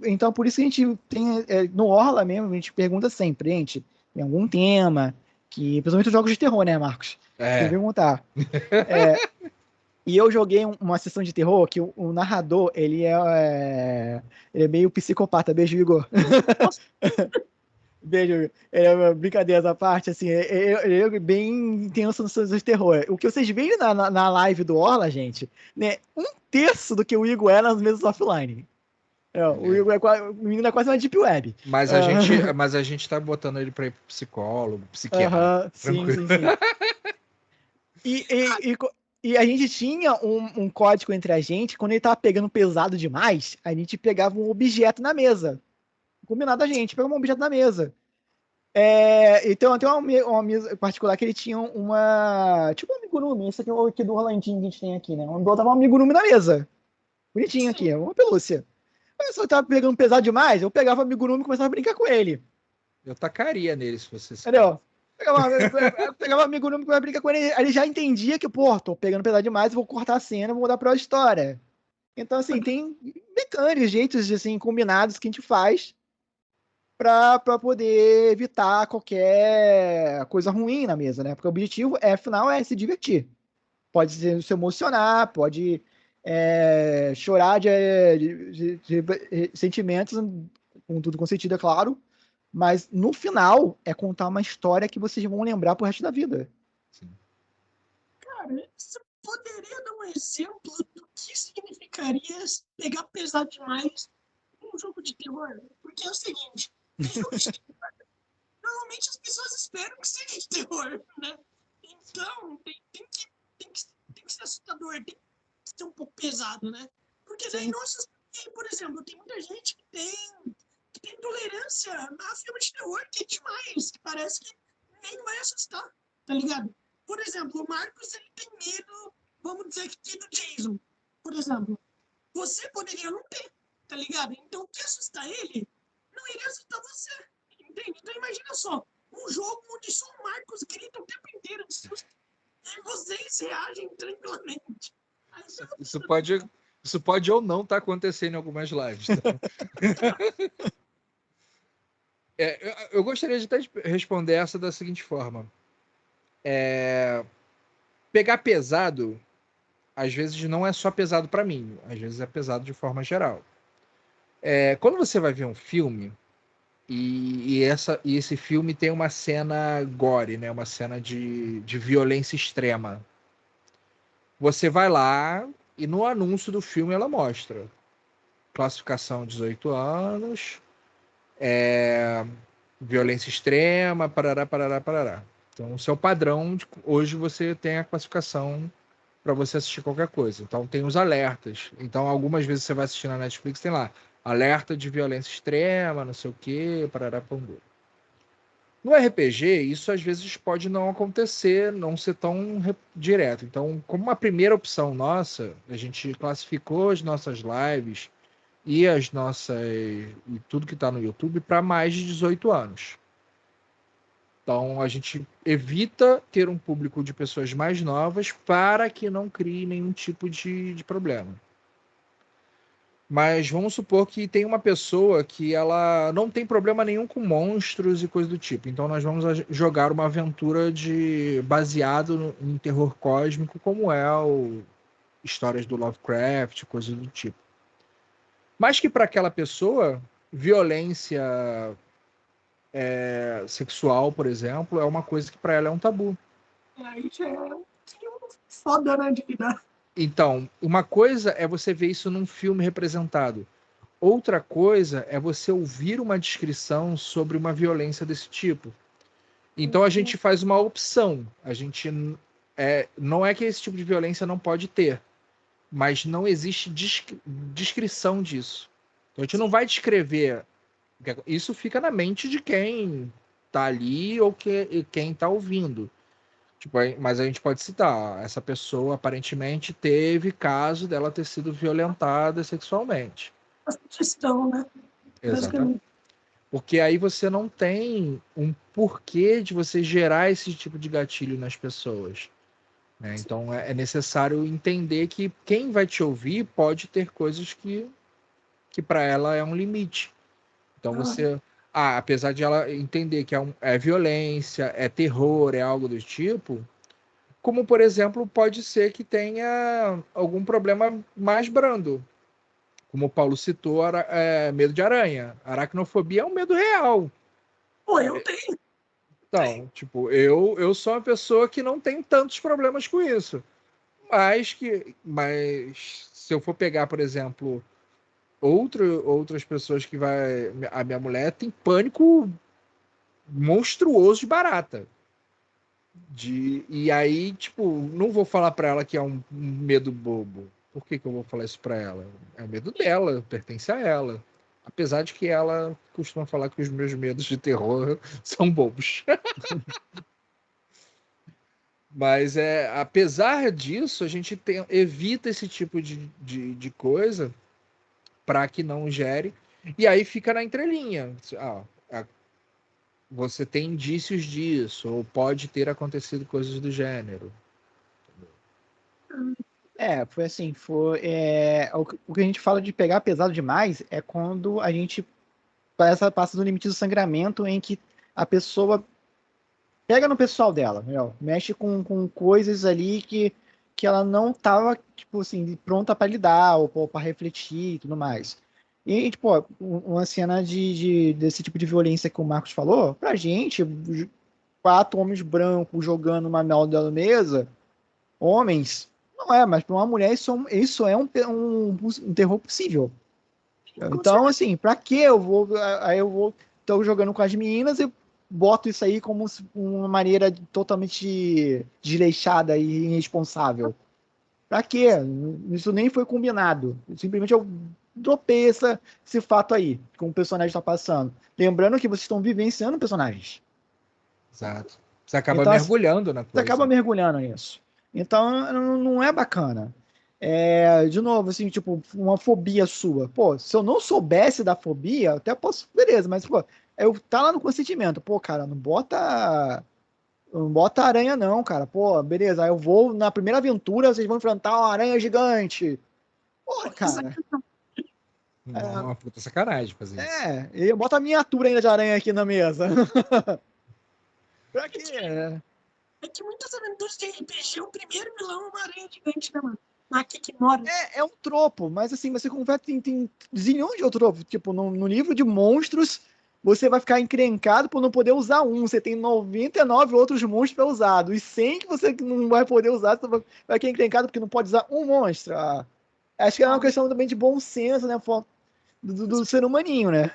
então, por isso que a gente tem, no Orla mesmo, a gente pergunta sempre, gente, tem algum tema, principalmente os jogos de terror, né, Marcos? Tem que É. perguntar. E eu joguei uma sessão de terror que o narrador, ele é meio psicopata. Beijo, Igor. Nossa, Beijo, Igor. Brincadeira à parte, assim, ele é bem intenso nas sessões de terror. O que vocês veem na live do Orla, gente, né, um terço do que o Igor é nas mesas offline. O É. Igor o menino é quase uma deep web. Mas a gente tá botando ele para ir pro psicólogo, psiquiatra, Aham, sim, tranquilo. sim, sim. E, e, e, e a gente tinha um código entre a gente, quando ele tava pegando pesado demais, a gente pegava um objeto na mesa. Combinado a gente, pegava um objeto na mesa. Então tem uma mesa particular que ele tinha tipo um amigurumi, isso aqui é o aqui do Rolandinho que a gente tem aqui, né? Botava um amigurumi na mesa. Bonitinho aqui, uma pelúcia. Aí se eu tava pegando pesado demais, eu pegava o amigurumi e começava a brincar com ele. Eu tacaria nele se fosse esse caso. Entendeu? Pegava o amigurumi e começava a brincar com ele. Aí ele já entendia que, pô, tô pegando pesado demais, vou cortar a cena, vou mudar pra outra história. Então, assim, tem mecânicas, jeitos, assim, combinados que a gente faz para poder evitar qualquer coisa ruim na mesa, né? Porque o objetivo, afinal, é se divertir. Pode se emocionar, pode chorar de sentimentos, com tudo com sentido, é claro, mas no final é contar uma história que vocês vão lembrar pro resto da vida. Sim. cara, você poderia dar um exemplo do que significaria pegar pesado demais num jogo de terror? Porque é o seguinte, Normalmente as pessoas esperam que seja de terror, né? Então, tem que ser assustador, tem que ser um pouco pesado, né? Porque daí, nossa, por exemplo, tem muita gente que tem tolerância a filme de terror que é demais, que parece que nem vai assustar, tá ligado? Por exemplo, o Marcos, ele tem medo, vamos dizer que do Jason, por exemplo. Você poderia não ter, tá ligado? Então, o que assustar ele, não iria assustar você, entende? Então, imagina só, um jogo onde só o Marcos grita o tempo inteiro de susto e vocês reagem tranquilamente. Aí, Isso pode ou não estar acontecendo em algumas lives. Tá? Eu gostaria de até responder essa da seguinte forma. Pegar pesado, às vezes não é só pesado para mim, às vezes é pesado de forma geral. Quando você vai ver um filme e esse filme tem uma cena gore, né? Uma cena de violência extrema. Você vai lá e no anúncio do filme ela mostra classificação 18 anos, violência extrema, parará, parará, parará. Então, o seu padrão, hoje você tem a classificação para você assistir qualquer coisa. Então, tem os alertas. Então, algumas vezes você vai assistir na Netflix, tem lá, alerta de violência extrema, não sei o quê, parará, pandura. No RPG, isso às vezes pode não acontecer, não ser tão direto. Então, como uma primeira opção nossa, a gente classificou as nossas lives e as nossas e tudo que está no YouTube para mais de 18 anos. Então, a gente evita ter um público de pessoas mais novas para que não crie nenhum tipo de problema. Mas vamos supor que tem uma pessoa que ela não tem problema nenhum com monstros e coisa do tipo. Então nós vamos jogar uma aventura baseado em terror cósmico, como histórias do Lovecraft, coisas do tipo. Mas que para aquela pessoa, violência sexual, por exemplo, é uma coisa que para ela é um tabu. aí já é foda, né, de lidar. Então, uma coisa é você ver isso num filme representado. Outra coisa é você ouvir uma descrição sobre uma violência desse tipo. Então a gente faz uma opção. A gente não é que esse tipo de violência não pode ter, mas não existe descrição disso. Então a gente não vai descrever. Isso fica na mente de quem está ali ou quem está ouvindo. Tipo, mas a gente pode citar, essa pessoa aparentemente teve caso dela ter sido violentada sexualmente. A sugestão, né? Exatamente. Porque aí você não tem um porquê de você gerar esse tipo de gatilho nas pessoas. Né? Então é necessário entender que quem vai te ouvir pode ter coisas que para ela é um limite. Então você, apesar de ela entender que é violência, é terror, é algo do tipo, como por exemplo pode ser que tenha algum problema mais brando. Como o Paulo citou, medo de aranha. Aracnofobia é um medo real. Pô, eu tenho. Então, tipo, eu sou uma pessoa que não tem tantos problemas com isso. Mas se eu for pegar, por exemplo, outras pessoas que vai. A minha mulher tem pânico monstruoso de barata. E aí, tipo, não vou falar pra ela que é um medo bobo. Por que eu vou falar isso pra ela? É o medo dela, pertence a ela. Apesar de que ela costuma falar que os meus medos de terror são bobos. Mas apesar disso, a gente evita esse tipo de coisa para que não gere. E aí fica na entrelinha. Você tem indícios disso, ou pode ter acontecido coisas do gênero. Foi assim, o que a gente fala de pegar pesado demais é quando a gente passa do limite do sangramento em que a pessoa pega no pessoal dela, entendeu? Mexe com coisas ali que ela não tava, tipo assim, pronta para lidar ou para refletir e tudo mais. E, tipo, uma cena desse tipo de violência que o Marcos falou, pra gente, 4 homens brancos jogando uma melda na mesa, homens, não é, mas para uma mulher isso é um terror possível. Então, assim, para que eu vou. Aí eu vou tô jogando com as meninas e boto isso aí como uma maneira totalmente desleixada e irresponsável. Pra quê? Isso nem foi combinado. Simplesmente eu dropei esse fato aí, que um personagem está passando. Lembrando que vocês estão vivenciando personagens. Exato. Você acaba Então, assim, mergulhando na você acaba coisa. mergulhando nisso. Então, não é bacana. De novo, assim, tipo, uma fobia sua. Pô, se eu não soubesse da fobia, eu até posso, beleza, mas, pô, tá lá no consentimento. Pô, cara, não bota aranha, não, cara. Pô, beleza. Aí eu vou na primeira aventura, vocês vão enfrentar uma aranha gigante. Porra, cara. Não, é É, uma puta sacanagem fazer isso. e bota a miniatura ainda de aranha aqui na mesa. Pra quê? É que muitas aventuras de RPG, o primeiro vilão é uma aranha gigante, né, mano? Aqui que mora. É um tropo, mas assim, você conversa, tem zilhões de outros tropos. Tipo, no livro de monstros, você vai ficar encrencado por não poder usar um. Você tem 99 outros monstros para usar. Dos 100 que você não vai poder usar, você vai ficar encrencado porque não pode usar um monstro. Acho que é uma questão também de bom senso, né? Do ser humaninho, né?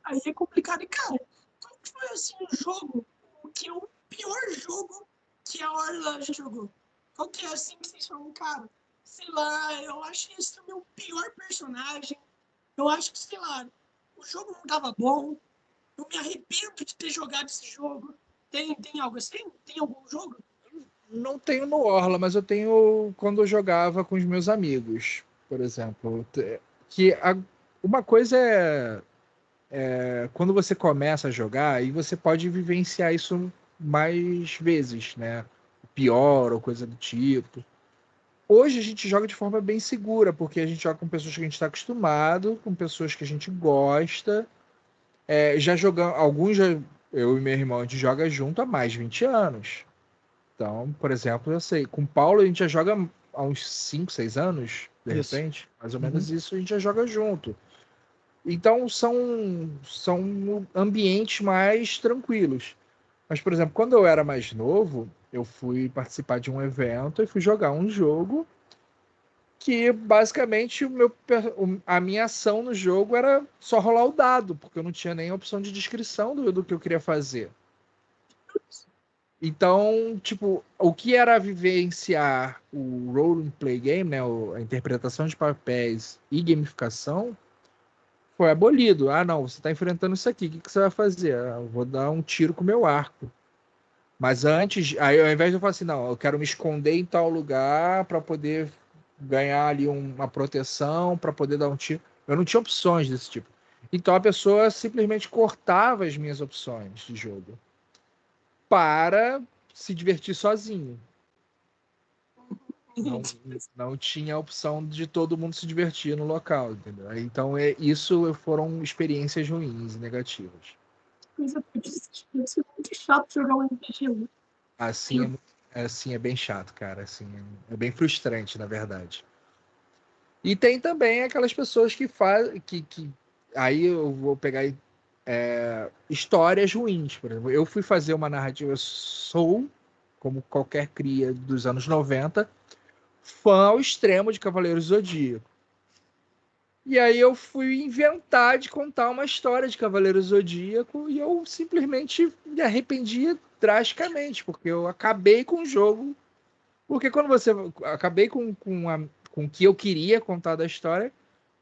Aí é complicado. E, cara, qual que foi, assim, o jogo, que é o pior jogo que a Orla já jogou? Qual que é, assim, que vocês falam, cara, sei lá, eu acho esse o meu pior personagem. Eu acho que, sei lá, o jogo não tava bom. Eu me arrependo de ter jogado esse jogo. Tem algo assim? Tem algum jogo? Não tenho no Orla, mas eu tenho quando eu jogava com os meus amigos, por exemplo. Que uma coisa é quando você começa a jogar e você pode vivenciar isso mais vezes, né? Pior ou coisa do tipo. Hoje a gente joga de forma bem segura, porque a gente joga com pessoas que a gente está acostumado, com pessoas que a gente gosta. Já jogamos, eu e meu irmão, a gente joga junto há mais de 20 anos. Então, por exemplo, eu sei, com o Paulo a gente já joga há uns 5, 6 anos, de Isso. repente, mais ou Uhum. menos isso, a gente já joga junto. Então, são ambientes mais tranquilos. Mas, por exemplo, quando eu era mais novo, eu fui participar de um evento e fui jogar um jogo que basicamente a minha ação no jogo era só rolar o dado, porque eu não tinha nem opção de descrição do que eu queria fazer. Então, tipo, o que era vivenciar o role and play game, né, a interpretação de papéis e gamificação, foi abolido. Ah, não, você está enfrentando isso aqui, o que você vai fazer? Eu vou dar um tiro com o meu arco. Mas antes, aí ao invés de eu falar assim, não, eu quero me esconder em tal lugar para poder ganhar ali uma proteção, para poder dar um tiro. Eu não tinha opções desse tipo. Então a pessoa simplesmente cortava as minhas opções de jogo para se divertir sozinho. Não, não tinha a opção de todo mundo se divertir no local, entendeu? Então isso foram experiências ruins, negativas. Coisa triste. Deve ser muito chato jogar um RPG. Né? Assim assim é bem chato, cara. Assim, é bem frustrante, na verdade. E tem também aquelas pessoas que fazem. Aí eu vou pegar histórias ruins. Por exemplo, eu fui fazer uma narrativa, eu sou, como qualquer cria dos anos 90, fã ao extremo de Cavaleiros do Zodíaco. E aí eu fui inventar de contar uma história de Cavaleiros do Zodíaco e eu simplesmente me arrependi drasticamente, porque eu acabei com o jogo. Porque quando você. Acabei com o que eu queria contar da história,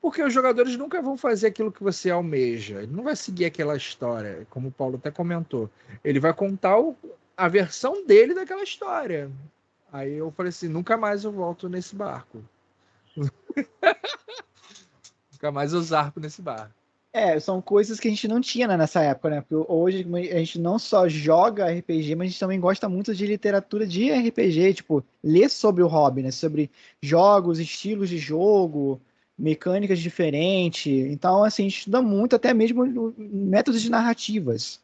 porque os jogadores nunca vão fazer aquilo que você almeja. Ele não vai seguir aquela história, como o Paulo até comentou. Ele vai contar a versão dele daquela história. Aí eu falei assim: nunca mais eu volto nesse barco. Nunca mais eu zarpo nesse barco. São coisas que a gente não tinha, né, nessa época, né? Porque hoje a gente não só joga RPG, mas a gente também gosta muito de literatura de RPG, tipo, ler sobre o hobby, né? Sobre jogos, estilos de jogo, mecânicas diferentes. Então, assim, a gente estuda muito, até mesmo métodos de narrativas.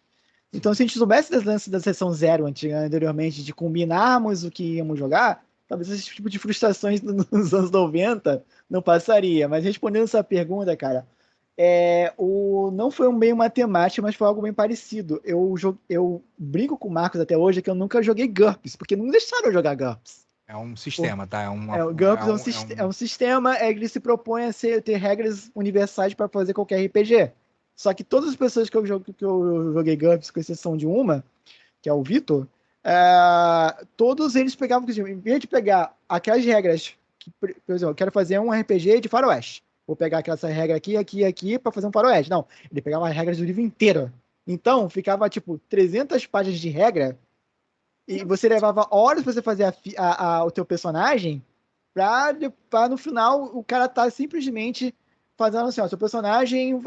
Então, se a gente soubesse das lances da sessão zero anteriormente, de combinarmos o que íamos jogar, talvez esse tipo de frustrações nos anos 90 não passaria. Mas respondendo essa pergunta, cara, não foi bem uma temática, mas foi algo bem parecido. Eu brinco com o Marcos até hoje que eu nunca joguei GURPS, porque não deixaram eu jogar GURPS. É um sistema, tá? O GURPS é um sistema, ele se propõe a ter regras universais para fazer qualquer RPG. Só que todas as pessoas que eu joguei GURPS, com exceção de uma, que é o Vitor, todos eles pegavam, em vez de pegar aquelas regras, por exemplo, eu quero fazer um RPG de faroeste. Vou pegar aquela regra aqui, aqui e aqui para fazer um faroeste. Não, ele pegava as regras do livro inteiro. Então, ficava, tipo, 300 páginas de regra e você levava horas pra você fazer o teu personagem pra no final o cara tá simplesmente fazendo assim, ó, seu personagem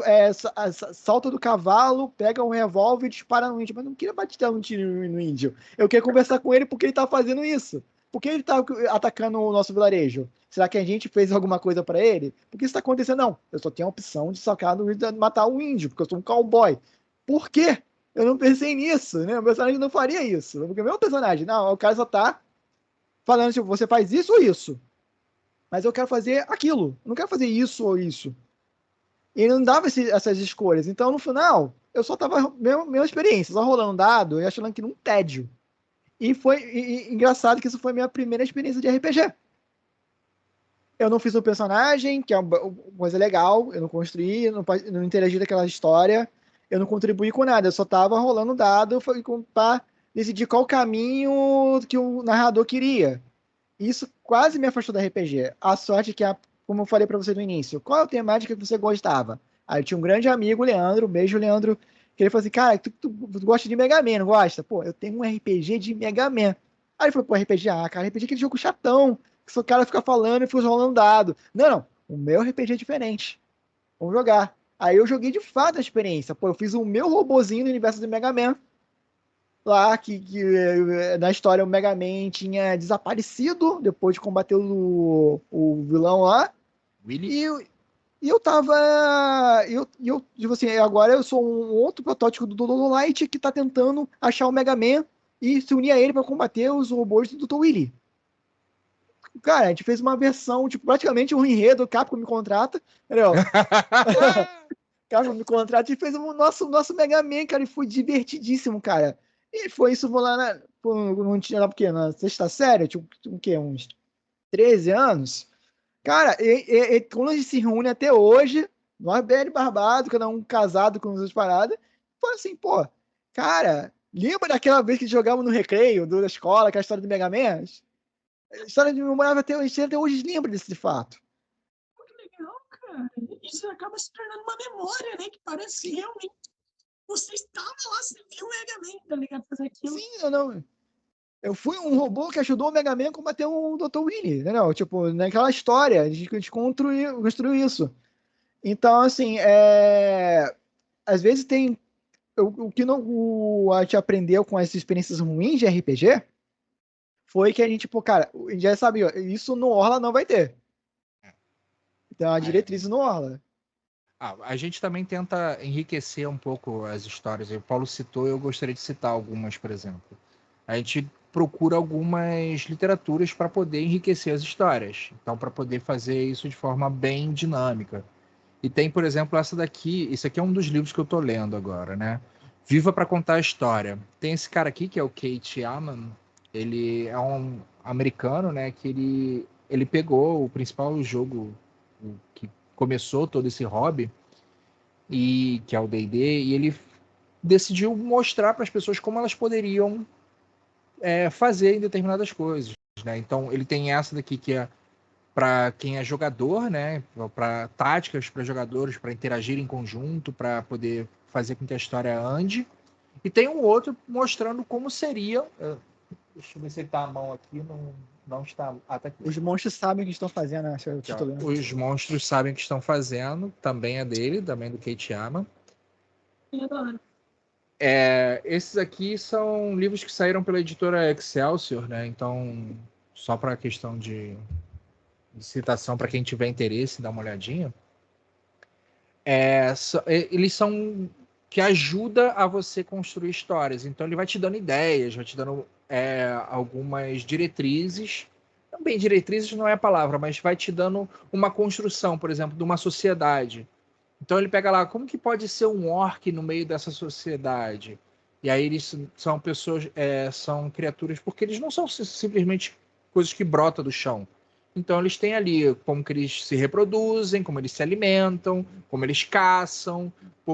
salta do cavalo, pega um revólver e dispara no índio. Mas não queria bater um tiro no índio. Eu queria conversar com ele porque ele tá fazendo isso. Por que ele tá atacando o nosso vilarejo? Será que a gente fez alguma coisa pra ele? Por que isso tá acontecendo? Não, eu só tenho a opção de matar o índio, porque eu sou um cowboy. Por quê? Eu não pensei nisso, né? O personagem não faria isso. Porque o meu personagem, não, o cara só tá falando, tipo, você faz isso ou isso. Mas eu quero fazer aquilo. Eu não quero fazer isso ou isso. E ele não dava essas escolhas. Então, no final, eu só tava, mesma experiência, só rolando dado e achando aquilo um tédio. E foi engraçado que isso foi a minha primeira experiência de RPG. Eu não fiz um personagem, que é uma coisa legal, eu não construí, não interagi naquela história, eu não contribuí com nada, eu só tava rolando dado para decidir qual caminho que o narrador queria. Isso quase me afastou da RPG. A sorte que, como eu falei para você no início, qual é a temática que você gostava? Aí eu tinha um grande amigo, Leandro, beijo, Leandro, que ele falou assim, cara, tu gosta de Mega Man, não gosta? Pô, eu tenho um RPG de Mega Man. Aí ele falou, pô, RPG, cara, RPG é aquele jogo chatão, que o cara fica falando e fica rolando dado. Não, não, o meu RPG é diferente. Vamos jogar. Aí eu joguei de fato a experiência. Pô, eu fiz o meu robozinho no universo do Mega Man, lá que na história o Mega Man tinha desaparecido depois de combater o vilão lá. Willy? E eu tava. Tipo assim, agora eu sou um outro protótipo do Dr. Light que tá tentando achar o Mega Man e se unir a ele para combater os robôs do Dr. Willy. Cara, a gente fez uma versão, tipo, praticamente um enredo, o Capcom me contrata, entendeu? Capcom me contrata e fez o nosso Mega Man, cara, e foi divertidíssimo, cara. E foi isso, vou lá não tinha lá, porque na sexta série, tipo, o quê? Uns 13 anos. Cara, quando a gente se reúne até hoje, nós bem barbado, cada um casado com as paradas, foi assim, pô, cara, lembra daquela vez que jogávamos no recreio da escola, aquela história do Mega Man? A história de memorava até hoje lembra desse fato. Muito legal, cara. Isso acaba se tornando uma memória, né? Que parece realmente você estava lá, você viu o Mega Man, tá ligado? Fazer aquilo. Sim, eu não. Eu fui um robô que ajudou o Mega Man a combater o Dr. Willy, entendeu? Tipo, naquela história, a gente construiu isso. Então, assim, às vezes tem. O que não, a gente aprendeu com essas experiências ruins de RPG foi que a gente, pô, cara, a gente já sabia, isso no Orla não vai ter. Então, a diretriz no Orla. A gente também tenta enriquecer um pouco as histórias. O Paulo citou, eu gostaria de citar algumas, por exemplo. A gente procura algumas literaturas para poder enriquecer as histórias. Então, para poder fazer isso de forma bem dinâmica. E tem, por exemplo, essa daqui. Esse aqui é um dos livros que eu estou lendo agora, né? Viva para contar a história. Tem esse cara aqui, que é o Kate Yaman. Ele é um americano, né? Que ele pegou o principal jogo que começou todo esse hobby, e que é o D&D, e ele decidiu mostrar para as pessoas como elas poderiam fazer em determinadas coisas, né? Então ele tem essa daqui que é para quem é jogador, né? Para táticas para jogadores, para interagir em conjunto, para poder fazer com que a história ande. E tem um outro mostrando como seria. Deixa eu ver se ele tá à mão aqui. Não está. Ah, tá aqui. Os monstros sabem o que estão fazendo, né? O título, né? Os monstros sabem o que estão fazendo. Também é dele, também do Kate Yaman. Eu adoro. Esses aqui são livros que saíram pela editora Excelsior, né? Então, só para questão de citação, para quem tiver interesse, dá uma olhadinha. Eles são que ajuda a você construir histórias. Então, ele vai te dando ideias, vai te dando algumas diretrizes. Também diretrizes não é a palavra, mas vai te dando uma construção, por exemplo, de uma sociedade. Então ele pega lá, como que pode ser um orc no meio dessa sociedade? E aí eles são pessoas, são criaturas, porque eles não são simplesmente coisas que brotam do chão. Então eles têm ali como que eles se reproduzem, como eles se alimentam, como eles caçam,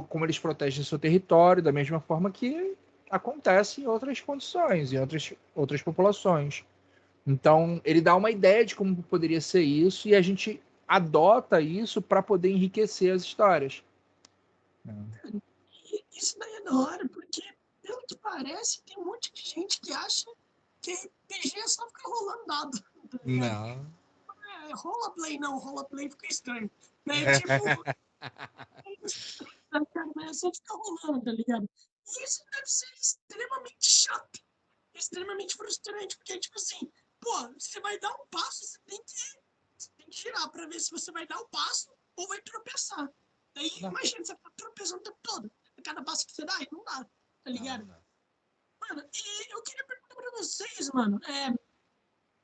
como eles protegem seu território, da mesma forma que acontece em outras condições, em outras populações. Então ele dá uma ideia de como poderia ser isso e a gente adota isso para poder enriquecer as histórias. E isso daí é da hora, porque, pelo que parece, tem um monte de gente que acha que RPG é só ficar rolando dado. Tá ligado? Não. Roleplay não, roleplay fica estranho. Né? Tipo, mas é só ficar rolando, tá ligado? E isso deve ser extremamente chato, extremamente frustrante, porque, tipo assim, pô, você vai dar um passo, você tem que girar pra ver se você vai dar o passo ou vai tropeçar. Daí, Não. imagina, você tá tropeçando o tempo todo. A cada passo que você dá, não dá, tá ligado? Não. Mano, e eu queria perguntar pra vocês, mano,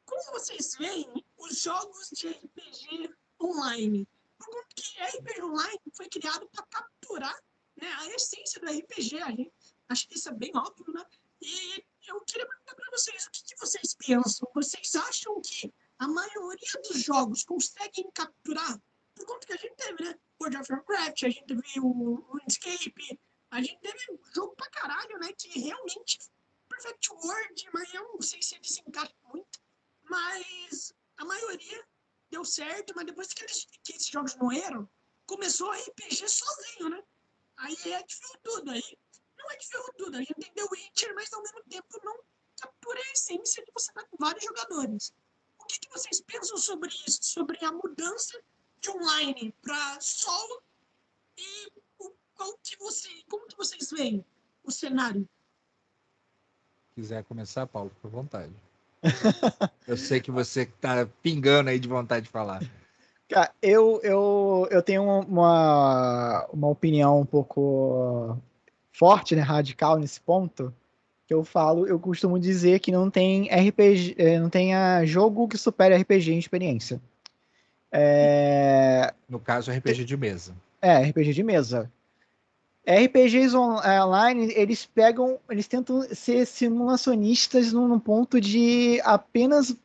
como vocês veem os jogos de RPG online? Porque RPG online foi criado para capturar, né, a essência do RPG. A gente acho que isso é bem óbvio, né? E eu queria perguntar para vocês o que vocês pensam. Vocês acham que a maioria dos jogos conseguem capturar? Por conta que a gente teve, né? World of Warcraft, a gente teve o RuneScape, a gente teve jogo pra caralho, né? Que realmente Perfect World, mas eu não sei se ele se encaixa muito. Mas a maioria deu certo, mas depois que esses jogos morreram, começou a RPG sozinho, né? Aí é de ferro tudo. Aí não é de ferro tudo. A gente tem The Witcher, mas ao mesmo tempo não captura a essência de você estar com vários jogadores. O que vocês pensam sobre isso? Sobre a mudança de online para solo e como que vocês veem o cenário? Quiser começar, Paulo, por vontade. Eu sei que você tá pingando aí de vontade de falar. Cara, eu tenho uma opinião um pouco forte, né, radical nesse ponto, que eu costumo dizer que não tem RPG, não tem jogo que supere RPG em experiência. No caso, RPG de mesa. RPG de mesa. RPGs online, eles tentam ser simulacionistas num ponto de apenas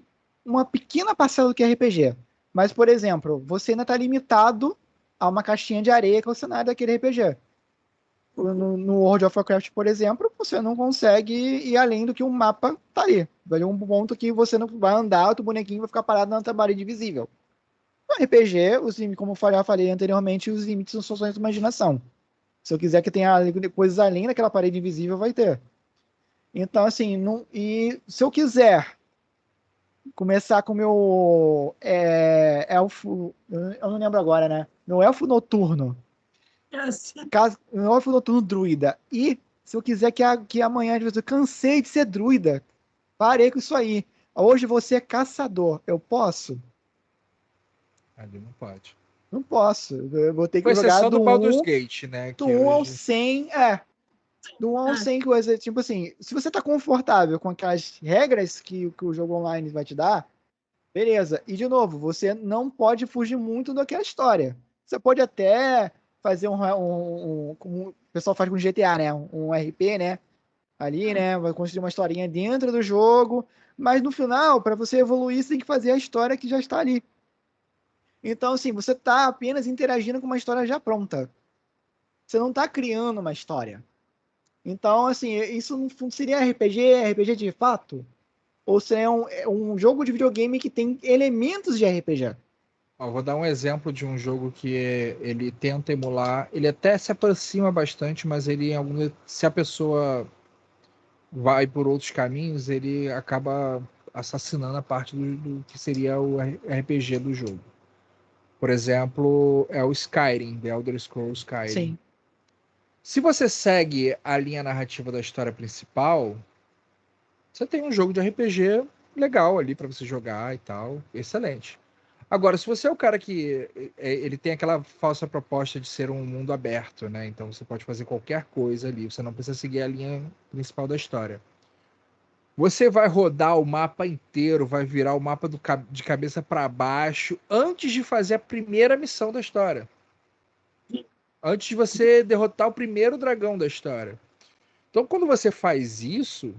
uma pequena parcela do que é RPG. Mas, por exemplo, você ainda está limitado a uma caixinha de areia que é o cenário daquele RPG. No World of Warcraft, por exemplo, você não consegue ir além do que um mapa tá ali. Vai ter um ponto que você não vai andar, o teu bonequinho vai ficar parado na parede invisível. No RPG, como eu já falei anteriormente, os limites são só sua imaginação. Se eu quiser que tenha coisas além daquela parede invisível, vai ter. Então, assim, não, e se eu quiser começar com o meu elfo, eu não lembro agora, né? Meu elfo noturno, meu elfo noturno druida. E se eu quiser que amanhã eu cansei de ser druida, parei com isso aí. Hoje você é caçador, eu posso? Ali não pode. Não posso. Eu vou ter Com que jogar exceção do Baldur's Gate, né? do Que 1 ao hoje. 100, do 1 ao 100 coisa. Tipo assim, se você tá confortável com aquelas regras que o jogo online vai te dar, beleza. E de novo, você não pode fugir muito daquela história. Você pode até fazer como o pessoal faz com GTA, né? Um RP, né? Ali, né? Vai construir uma historinha dentro do jogo. Mas no final, para você evoluir, você tem que fazer a história que já está ali. Então, assim, você tá apenas interagindo com uma história já pronta. Você não tá criando uma história. Então, assim, isso não seria RPG de fato? Ou seria um jogo de videogame que tem elementos de RPG? Ó, vou dar um exemplo de um jogo que ele tenta emular. Ele até se aproxima bastante, mas ele, se a pessoa vai por outros caminhos, ele acaba assassinando a parte do que seria o RPG do jogo. Por exemplo, é o Skyrim, The Elder Scrolls Skyrim. Sim. Se você segue a linha narrativa da história principal, você tem um jogo de RPG legal ali para você jogar e tal, excelente. Agora, se você é o cara que ele tem aquela falsa proposta de ser um mundo aberto, né? Então você pode fazer qualquer coisa ali, você não precisa seguir a linha principal da história. Você vai rodar o mapa inteiro, vai virar o mapa de cabeça para baixo antes de fazer a primeira missão da história. Antes de você derrotar o primeiro dragão da história. Então, quando você faz isso,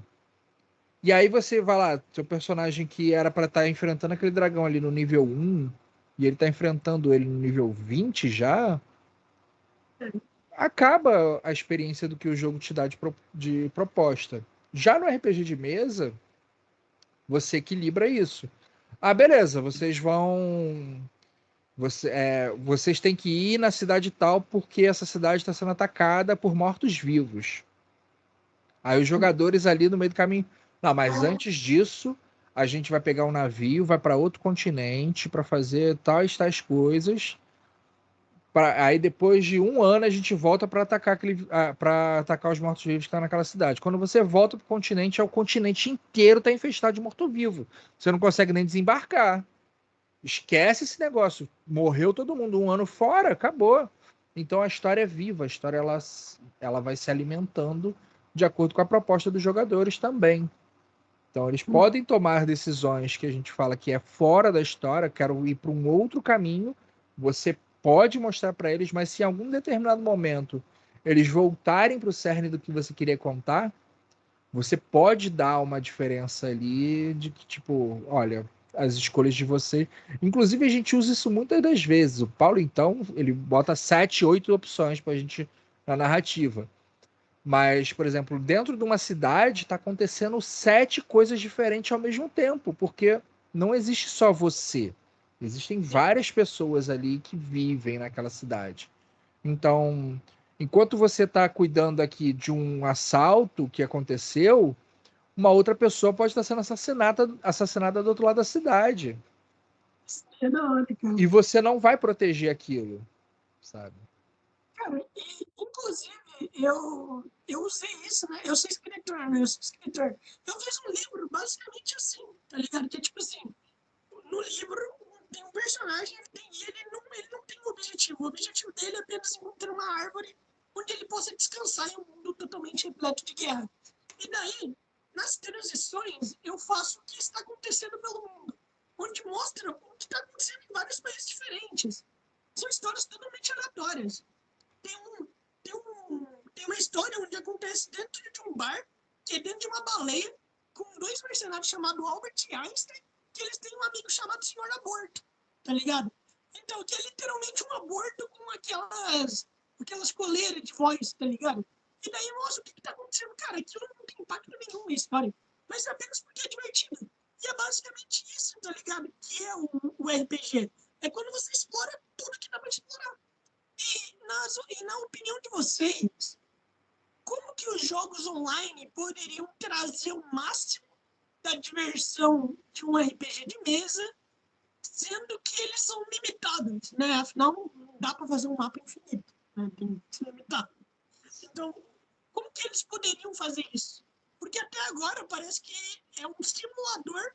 E aí você vai lá, seu personagem que era pra estar enfrentando aquele dragão ali no nível 1, e ele tá enfrentando ele no nível 20 já, acaba a experiência do que o jogo te dá de proposta. Já no RPG de mesa, você equilibra isso. Ah, beleza, vocês têm que ir na cidade tal porque essa cidade está sendo atacada por mortos-vivos. Aí os jogadores ali no meio do caminho. Não, mas antes disso, a gente vai pegar um navio, vai para outro continente para fazer tais coisas. Aí depois de um ano a gente volta para atacar os mortos-vivos que estão naquela cidade. Quando você volta pro continente, o continente inteiro está infestado de morto-vivo. Você não consegue nem desembarcar. Esquece esse negócio. Morreu todo mundo. Um ano fora, acabou. Então a história é viva. A história ela vai se alimentando de acordo com a proposta dos jogadores também. Então eles podem tomar decisões que a gente fala que é fora da história, quero ir para um outro caminho. Você pode mostrar para eles, mas se em algum determinado momento eles voltarem para o cerne do que você queria contar, você pode dar uma diferença ali de que, tipo, olha, as escolhas de você. Inclusive, a gente usa isso muitas das vezes. O Paulo, então, ele bota 7, 8 opções pra gente na narrativa. Mas, por exemplo, dentro de uma cidade está acontecendo 7 coisas diferentes ao mesmo tempo, porque não existe só você. Existem várias pessoas ali que vivem naquela cidade. Então, enquanto você está cuidando aqui de um assalto que aconteceu, uma outra pessoa pode estar sendo assassinada do outro lado da cidade. É da hora, cara. E você não vai proteger aquilo, sabe? Cara, inclusive, eu usei isso, né? Eu sou escritor, né? Eu sou escritor. Eu fiz um livro basicamente assim, tá ligado? Que é tipo assim, no livro tem um personagem e ele não tem um objetivo. O objetivo dele é apenas encontrar uma árvore onde ele possa descansar em um mundo totalmente repleto de guerra. E daí, nas transições, eu faço o que está acontecendo pelo mundo, onde mostra o que está acontecendo em vários países diferentes. São histórias totalmente aleatórias. Tem, um, tem uma história onde acontece dentro de um bar, que é dentro de uma baleia, com dois mercenários chamados Albert e Einstein, que eles têm um amigo chamado Senhor Aborto, tá ligado? Então, que é literalmente um aborto com aquelas coleiras de voz, tá ligado? E daí mostra o que tá acontecendo. Cara, aquilo não tem impacto nenhum na história, mas é apenas porque é divertido. E é basicamente isso, tá ligado? Que é o RPG. É quando você explora tudo que dá pra explorar. E na opinião de vocês, como que os jogos online poderiam trazer o máximo da diversão de um RPG de mesa, sendo que eles são limitados, né? Afinal, não dá para fazer um mapa infinito, né? Tem que ser limitado. Então, como que eles poderiam fazer isso? Porque até agora parece que é um simulador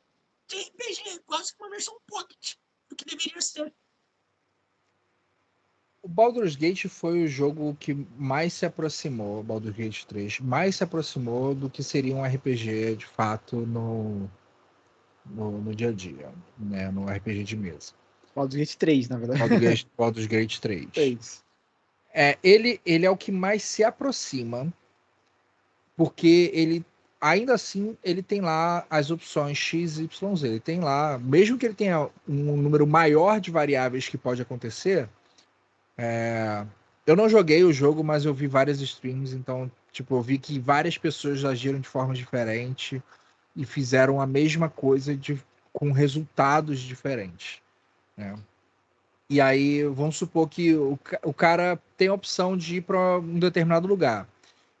de RPG, quase que uma versão pocket do que deveria ser. O Baldur's Gate foi o jogo que mais se aproximou, o Baldur's Gate 3, mais se aproximou do que seria um RPG de fato no dia a dia, né? No RPG de mesa. Baldur's Gate 3, na verdade. Baldur's Gate 3. 3. Ele é o que mais se aproxima, porque ele ainda assim ele tem lá as opções X, Y, Z. Ele tem lá, mesmo que ele tenha um número maior de variáveis que pode acontecer. Eu não joguei o jogo, mas eu vi várias streams, então, tipo, eu vi que várias pessoas agiram de forma diferente e fizeram a mesma coisa com resultados diferentes, né? E aí, vamos supor que o cara tem a opção de ir para um determinado lugar.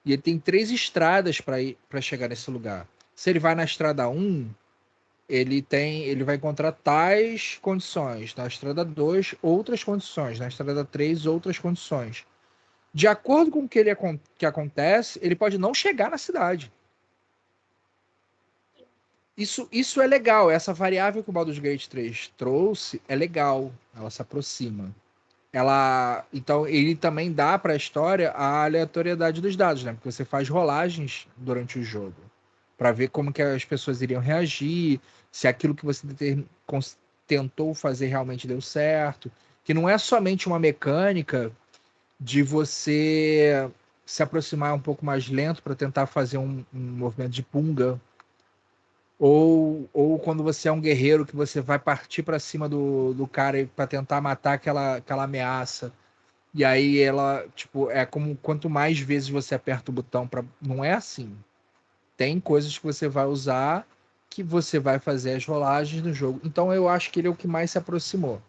E ele tem 3 estradas para chegar nesse lugar. Se ele vai na estrada 1, ele vai encontrar tais condições. Na estrada 2, outras condições. Na estrada 3, outras condições. De acordo com o que acontece, ele pode não chegar na cidade. Isso é legal. Essa variável que o Baldur's Gate 3 trouxe é legal. Ela se aproxima. Então, ele também dá para a história a aleatoriedade dos dados, né? Porque você faz rolagens durante o jogo para ver como que as pessoas iriam reagir, se aquilo que você tentou fazer realmente deu certo. Que não é somente uma mecânica de você se aproximar um pouco mais lento para tentar fazer um movimento de punga, Ou quando você é um guerreiro que você vai partir para cima do cara para tentar matar aquela ameaça. E aí ela, tipo, é como quanto mais vezes você aperta o botão para. Não é assim. Tem coisas que você vai usar que você vai fazer as rolagens no jogo. Então eu acho que ele é o que mais se aproximou.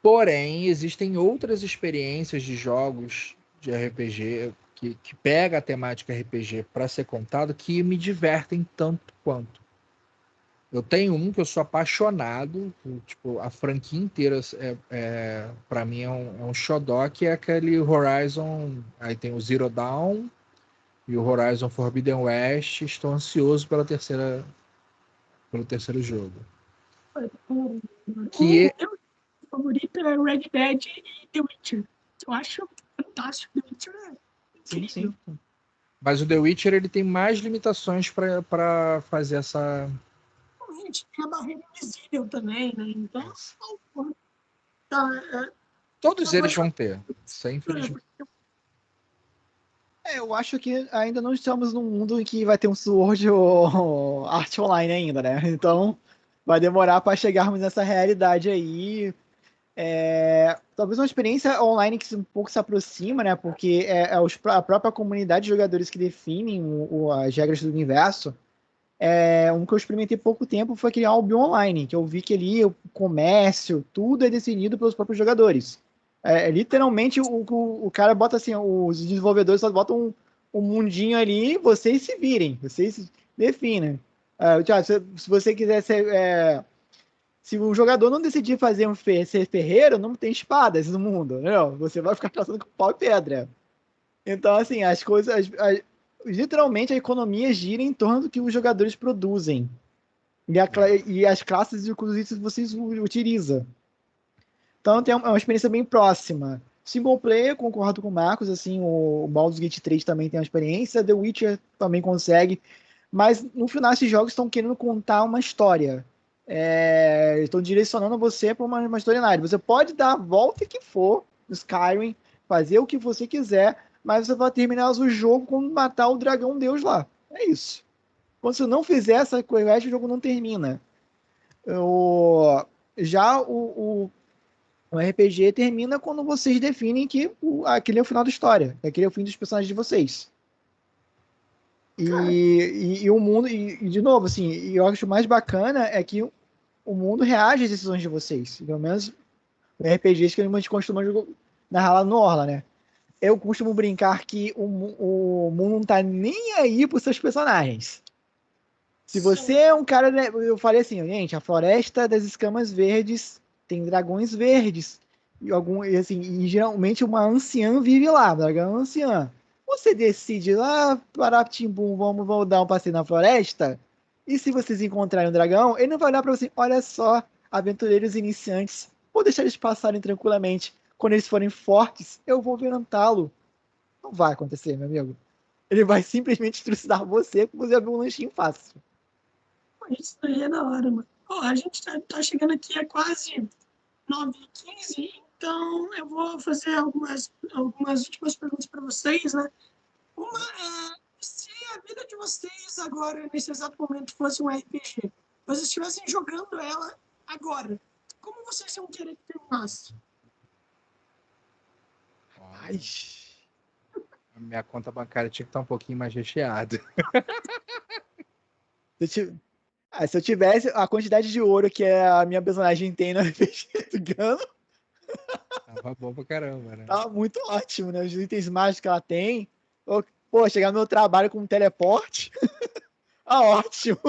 Porém, existem outras experiências de jogos de RPG que pega a temática RPG para ser contado que me divertem tanto quanto. Eu tenho um que eu sou apaixonado, tipo, a franquia inteira para mim é um xodó, que é aquele Horizon, aí tem o Zero Dawn e o Horizon Forbidden West. Estou ansioso pelo terceiro jogo. Que Meu favorito é Red Dead e The Witcher. Eu acho fantástico. The Witcher é incrível. Sim. Mas o The Witcher ele tem mais limitações para fazer essa. Realmente, tem a barreira invisível também, né? Então, tá, Todos eles vão ter. Isso é infelizmente. Eu acho que ainda não estamos num mundo em que vai ter um Sword ou Art Online ainda, né? Então vai demorar para chegarmos nessa realidade aí. Talvez uma experiência online que um pouco se aproxima, né? Porque a própria comunidade de jogadores que definem as regras do universo. Um que eu experimentei pouco tempo foi aquele Albion Online, que eu vi que ali o comércio, tudo é decidido pelos próprios jogadores. Literalmente o cara bota assim, os desenvolvedores só botam um mundinho ali, vocês se virem, vocês se definem. Se você quiser se o jogador não decidir fazer ser ferreiro, não tem espadas no mundo, entendeu? Você vai ficar caçando com pau e pedra. Então, assim, as coisas. Literalmente a economia gira em torno do que os jogadores produzem. E as classes, inclusive, vocês utilizam. Então é uma experiência bem próxima. Single player, concordo com o Marcos, assim, o Baldur's Gate 3 também tem uma experiência, The Witcher também consegue, mas no final esses jogos estão querendo contar uma história. Estão direcionando você para uma storyline. Você pode dar a volta que for no Skyrim, fazer o que você quiser, mas você vai terminar o jogo com matar o dragão deus lá. É isso. Quando você não fizer essa quest, o jogo não termina. Já o RPG termina quando vocês definem que aquele é o final da história, aquele é o fim dos personagens de vocês. E o mundo, e de novo, assim, e eu acho mais bacana é que o mundo reage às decisões de vocês. Pelo menos RPGs que a gente costuma narrar lá no Orla, né? Eu costumo brincar que o mundo não tá nem aí pros seus personagens. Se você é um cara, né, eu falei assim, gente, a floresta das escamas verdes tem dragões verdes. E assim, e geralmente uma anciã vive lá, dragão anciã. Você decide lá, Paratimbum, vamos dar um passeio na floresta. E se vocês encontrarem um dragão, ele não vai olhar pra você, olha só, aventureiros iniciantes, vou deixar eles passarem tranquilamente. Quando eles forem fortes, eu vou violentá-lo. Não vai acontecer, meu amigo. Ele vai simplesmente trucidar você porque você abriu um lanchinho fácil. Isso aí é da hora, mano. A gente tá chegando aqui a quase 9h15, então eu vou fazer algumas últimas perguntas para vocês, né? Uma é, se a vida de vocês agora, nesse exato momento, fosse um RPG, vocês estivessem jogando ela agora, como vocês iam querer que terminasse? Ai. A minha conta bancária tinha que estar um pouquinho mais recheada. Se eu tivesse a quantidade de ouro que a minha personagem tem no RPG do Gano, Tava bom pra caramba, né? tava muito ótimo, né? Os itens mágicos que ela tem. Pô, chegar no meu trabalho com um teleporte. Ótimo.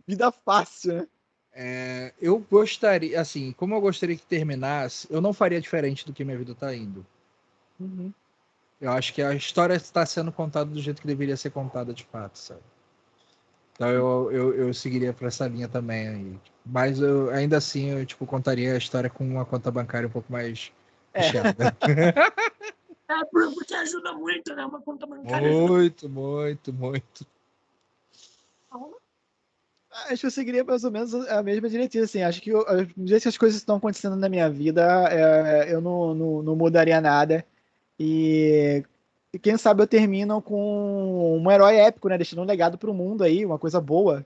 Vida fácil, né? Eu gostaria, assim, como eu gostaria que terminasse, eu não faria diferente do que minha vida tá indo. Uhum. Eu acho que a história está sendo contada do jeito que deveria ser contada de fato, sabe? Então eu seguiria para essa linha também aí. Mas ainda assim eu tipo, contaria a história com uma conta bancária um pouco mais recheada. Porque ajuda muito, né? Uma conta bancária ajuda Muito, muito, muito. muito. Acho que eu seguiria mais ou menos a mesma diretriz, assim. Acho que do jeito que as coisas estão acontecendo na minha vida, eu não mudaria nada. E E quem sabe eu termino com um herói épico, né? Deixando um legado pro mundo aí, uma coisa boa.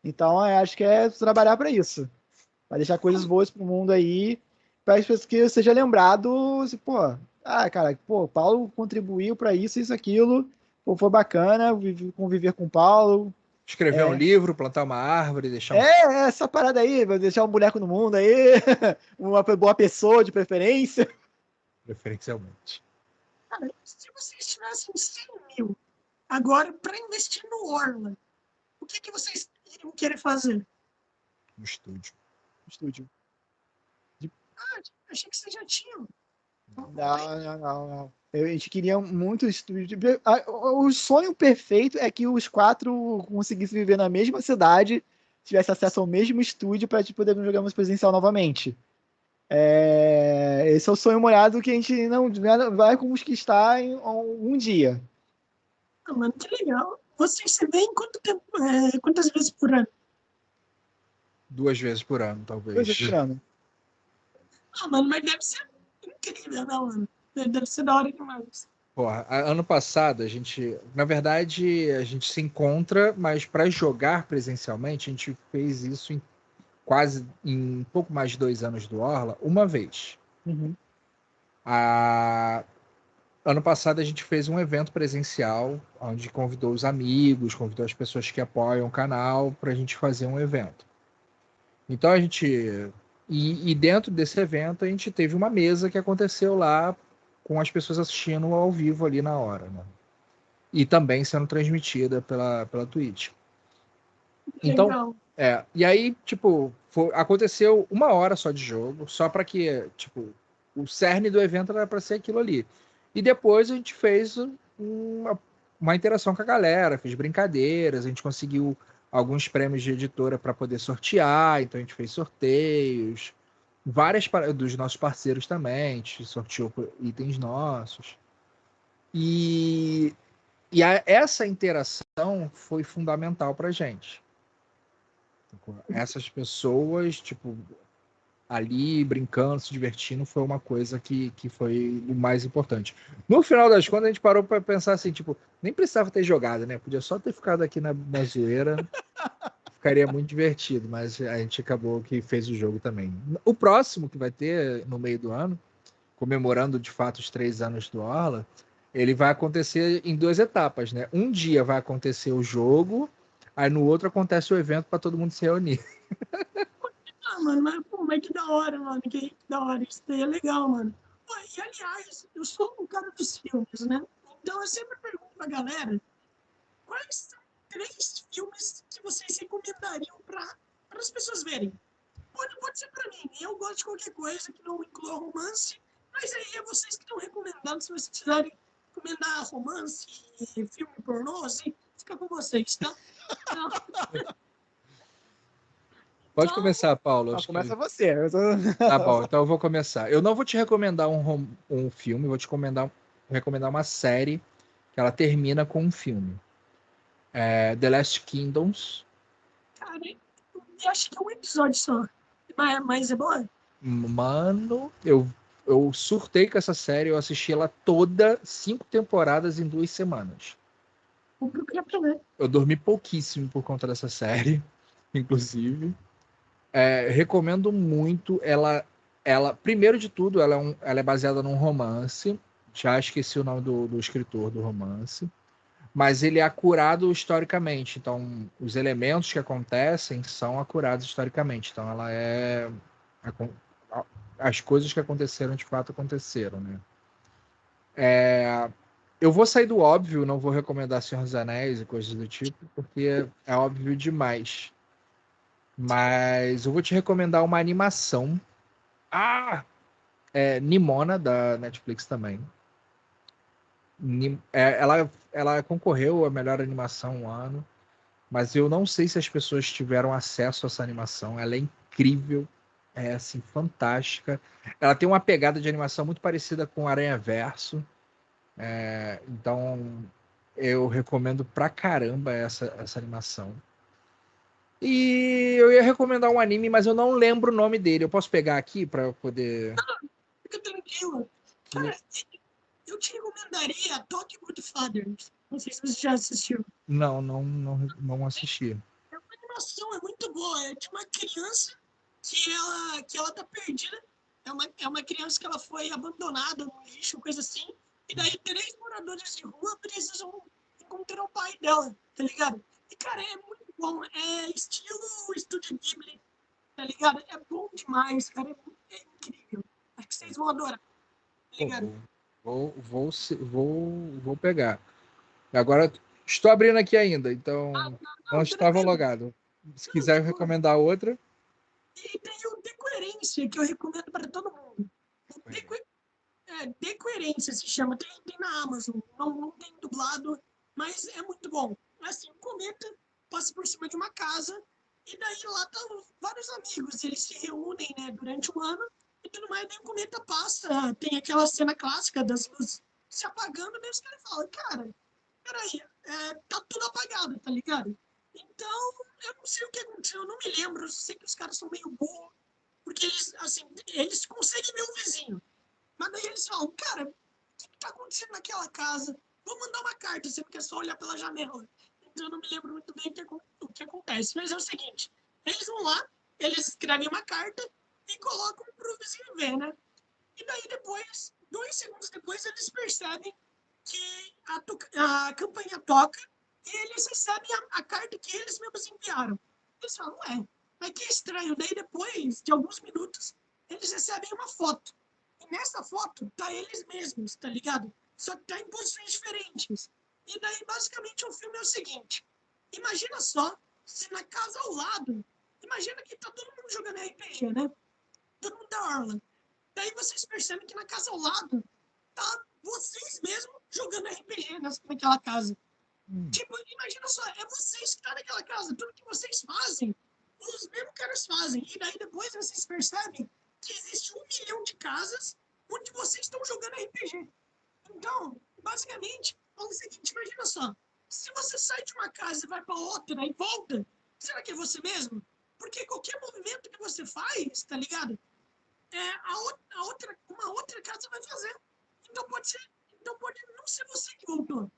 Então, acho que é trabalhar para isso. Vai deixar coisas boas pro mundo aí, para as pessoas que seja lembrado, assim, pô, cara, pô, Paulo contribuiu para isso, aquilo, pô, foi bacana conviver com o Paulo. Escrever um É, livro, plantar uma árvore, deixar um. essa parada aí, vai deixar um boneco no mundo aí, uma boa pessoa de preferência. Preferencialmente. Cara, se vocês tivessem 100 mil agora para investir no Orla, o que vocês iriam querer fazer? No estúdio. Estúdio. Achei que vocês já tinham. Não. A gente queria muito estúdio. O sonho perfeito é que os 4 conseguissem viver na mesma cidade, tivesse acesso ao mesmo estúdio para poder jogar mais presencial novamente. Esse é o sonho molhado que a gente não vai conquistar em um dia. Mano, que legal. Vocês se veem quanto tempo, quantas vezes por ano? 2 vezes por ano, 2 talvez. vezes por ano. Mano, mas deve ser incrível, não, mano. Deve ser da hora demais. Porra, ano passado a gente, na verdade, a gente se encontra, mas para jogar presencialmente, a gente fez isso em pouco mais de 2 anos do Orla, uma vez. Uhum. Ano passado a gente fez um evento presencial, onde convidou os amigos, convidou as pessoas que apoiam o canal para a gente fazer um evento. Então a gente. E dentro desse evento a gente teve uma mesa que aconteceu lá com as pessoas assistindo ao vivo ali na hora, né? E também sendo transmitida pela Twitch. Então, Legal. e aí, tipo, aconteceu 1 hora só de jogo, só para que, tipo, o cerne do evento era para ser aquilo ali. E depois a gente fez uma interação com a galera, fez brincadeiras, a gente conseguiu alguns prêmios de editora para poder sortear, então a gente fez sorteios, dos nossos parceiros também, a gente sorteou itens nossos. E essa interação foi fundamental para gente. Essas pessoas, tipo, ali brincando, se divertindo, foi uma coisa que foi o mais importante. No final das contas, a gente parou para pensar assim, tipo, nem precisava ter jogado, né? Podia só ter ficado aqui na zoeira, ficaria muito divertido, mas a gente acabou que fez o jogo também. O próximo que vai ter no meio do ano, comemorando de fato os 3 anos do Orla, ele vai acontecer em 2 etapas, né? Um dia vai acontecer o jogo, aí no outro acontece o evento para todo mundo se reunir. Mano, mas que da hora, mano. Que da hora. Isso daí é legal, mano. Pô, e aliás, eu sou um cara dos filmes, né? Então eu sempre pergunto pra galera quais são 3 filmes que vocês recomendariam para as pessoas verem. Pode ser pra mim. Eu gosto de qualquer coisa que não inclua romance, mas aí é vocês que estão recomendando. Se vocês quiserem recomendar romance, filme pornô, assim, fica com vocês, tá? Então, Pode começar, Paulo. Acho Começa que... você. Tá bom, então eu vou começar. Eu não vou te recomendar um filme, vou te recomendar uma série que ela termina com um filme. The Last Kingdoms. cara, eu acho que é um episódio só. Mas é boa? Mano, eu surtei com essa série, eu assisti ela toda, 5 temporadas em 2 semanas. Vou procurar pra ver. Eu dormi pouquíssimo por conta dessa série, inclusive. Recomendo muito. Primeiro de tudo, ela é baseada num romance. Já esqueci o nome do escritor do romance. Mas ele é acurado historicamente. Então, os elementos que acontecem são acurados historicamente. Então, ela é. As coisas que aconteceram de fato aconteceram, né? Eu vou sair do óbvio, não vou recomendar Senhor dos Anéis e coisas do tipo, porque é óbvio demais. Mas eu vou te recomendar uma animação. Nimona, da Netflix também. Ela concorreu à melhor animação um ano, mas eu não sei se as pessoas tiveram acesso a essa animação. Ela é incrível, é assim, fantástica. Ela tem uma pegada de animação muito parecida com Aranha Verso. Então eu recomendo pra caramba essa animação. E eu ia recomendar um anime, mas eu não lembro o nome dele. Eu posso pegar aqui pra poder. Fica tranquilo. Cara, eu te recomendaria Talk Good Fathers. Não sei se você já assistiu. Não assisti. É uma animação, é muito boa. É de uma criança que ela tá perdida. É uma criança que ela foi abandonada no lixo, coisa assim. E daí 3 moradores de rua precisam encontrar o pai dela, tá ligado? E, cara, é muito bom. É estilo Estúdio Ghibli, tá ligado? É bom demais, cara. É incrível. Acho que vocês vão adorar, tá Pô, ligado? vou pegar. Agora, estou abrindo aqui ainda, Ah, então não não, estava tranquilo. logado. Se Não, quiser de boa. recomendar outra. E tem o Decoerência, que eu recomendo para todo mundo. O Decoerência se chama, tem na Amazon. Não tem dublado, mas é muito bom. Assim, o cometa passa por cima de uma casa e daí lá estão vários amigos. Eles se reúnem, né, durante o ano e tudo mais. Daí o cometa passa, tem aquela cena clássica das luzes se apagando, mesmo que ele fala, cara, peraí, tá tudo apagado, tá ligado? Então, eu não sei o que aconteceu, eu não me lembro, eu sei que os caras são meio burros, porque eles, assim, eles conseguem ver o vizinho. Mas daí eles falam, cara, o que tá acontecendo naquela casa? Vou mandar uma carta, você não quer só olhar pela janela. Então eu não me lembro muito bem o que acontece. Mas é o seguinte, eles vão lá, eles escrevem uma carta e colocam pro vizinho ver, né? E daí depois, 2 segundos depois, eles percebem que a campanha toca e eles recebem a carta que eles mesmos enviaram. Eles falam, ué, mas que estranho. Daí depois de alguns minutos, eles recebem uma foto. E nessa foto tá eles mesmos, tá ligado? Só que tá em posições diferentes. E daí, basicamente, o filme é o seguinte. Imagina só, se na casa ao lado, imagina que tá todo mundo jogando RPG, né? Todo mundo da Orla. Daí vocês percebem que na casa ao lado tá vocês mesmos jogando RPG naquela casa. Hum, Tipo, imagina só, é vocês que tá naquela casa, tudo que vocês fazem, os mesmos caras fazem. E daí depois vocês percebem que existe 1 milhão de casas onde vocês estão jogando RPG. Então, basicamente, é o seguinte, imagina só, se você sai de uma casa e vai para outra e volta, será que é você mesmo? Porque qualquer movimento que você faz, tá ligado? Uma outra casa vai fazer. Então pode ser, então pode não ser você que voltou.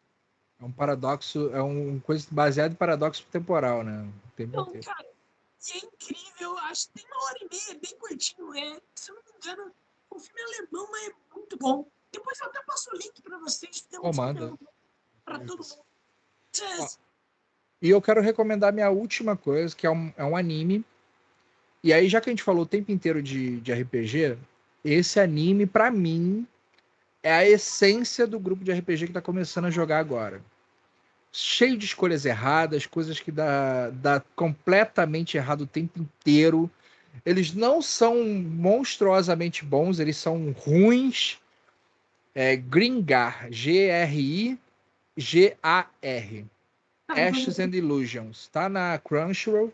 é um paradoxo, é um coisa baseado em paradoxo temporal, né? O tempo Então, inteiro. cara, e é incrível, acho que tem 1 hora e meia, é bem curtinho. Se eu não me engano, o filme é alemão, mas é muito bom. Depois eu até passo o link para vocês, tem um Comanda. super para todo mundo. Ó, e eu quero recomendar minha última coisa, que é um anime. E aí, já que a gente falou o tempo inteiro de RPG, esse anime, pra mim, é a essência do grupo de RPG que tá começando a jogar agora. Cheio de escolhas erradas, coisas que dá completamente errado o tempo inteiro. Eles não são monstruosamente bons, eles são ruins. É Gringar, Gringar. Ashes and Illusions. Tá na Crunchyroll.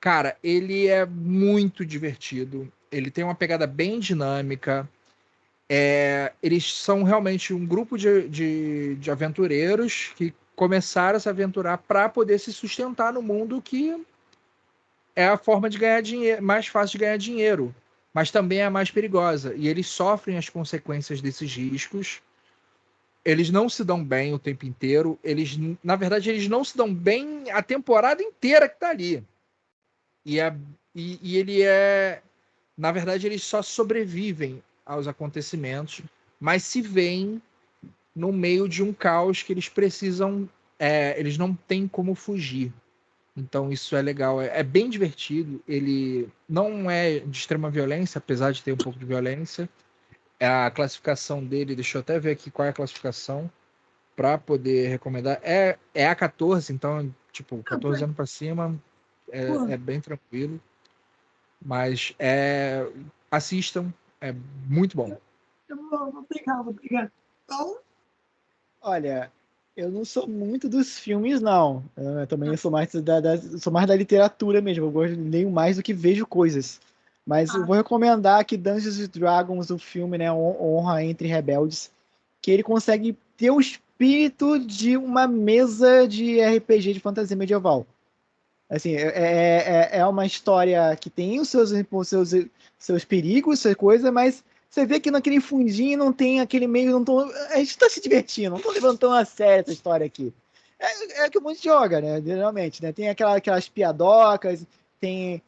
Cara, ele é muito divertido. Ele tem uma pegada bem dinâmica. Eles são realmente um grupo de aventureiros que começaram a se aventurar para poder se sustentar no mundo que é a forma de ganhar dinheiro, mais fácil de ganhar dinheiro, mas também é a mais perigosa. E eles sofrem as consequências desses riscos. Eles não se dão bem o tempo inteiro. Na verdade, eles não se dão bem a temporada inteira que tá ali. E, é, e ele é. Na verdade, eles só sobrevivem aos acontecimentos, mas se veem no meio de um caos que eles precisam. Eles não têm como fugir. Então isso é legal, é bem divertido. Ele não é de extrema violência, apesar de ter um pouco de violência. A classificação dele, deixa eu até ver aqui qual é a classificação para poder recomendar. É a 14, então, tipo, 14 anos para cima é bem tranquilo. Mas assistam, é muito bom. Eu vou pegar, vou pegar. Então, Olha, eu não sou muito dos filmes, não. Eu também sou mais sou mais da literatura mesmo. Eu gosto, leio mais do que vejo coisas. Mas eu ah, vou recomendar que Dungeons and Dragons, o filme, né, Honra entre Rebeldes, que ele consegue ter o espírito de uma mesa de RPG de fantasia medieval. Assim, é uma história que tem os seus perigos, suas coisas, mas você vê que naquele fundinho não tem aquele meio. Não tô, a gente tá se divertindo, não tô levantando a sério essa história aqui. É que o mundo joga, né? Geralmente, né? Tem aquelas piadocas, tem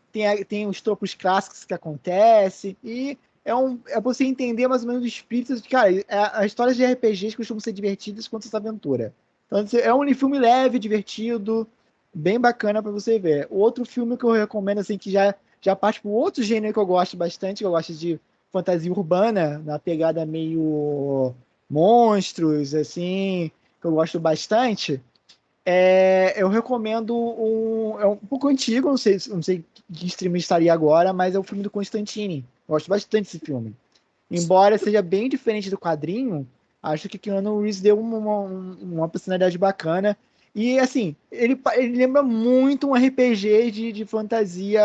os tropos clássicos que acontecem, e é você entender mais ou menos o espírito de, cara, as histórias de RPGs costumam ser divertidas quanto essa aventura. Então, é um filme leve, divertido, bem bacana para você ver. O outro filme que eu recomendo, assim, que já parte para outro gênero que eu gosto bastante, que eu gosto de fantasia urbana, na pegada meio monstros, assim, que eu gosto bastante. Eu recomendo é um pouco antigo, não sei que stream estaria agora, mas é o filme do Constantine. Eu gosto bastante desse filme. Embora seja bem diferente do quadrinho, acho que Keanu Reeves deu uma personalidade bacana. E assim, ele lembra muito um RPG de fantasia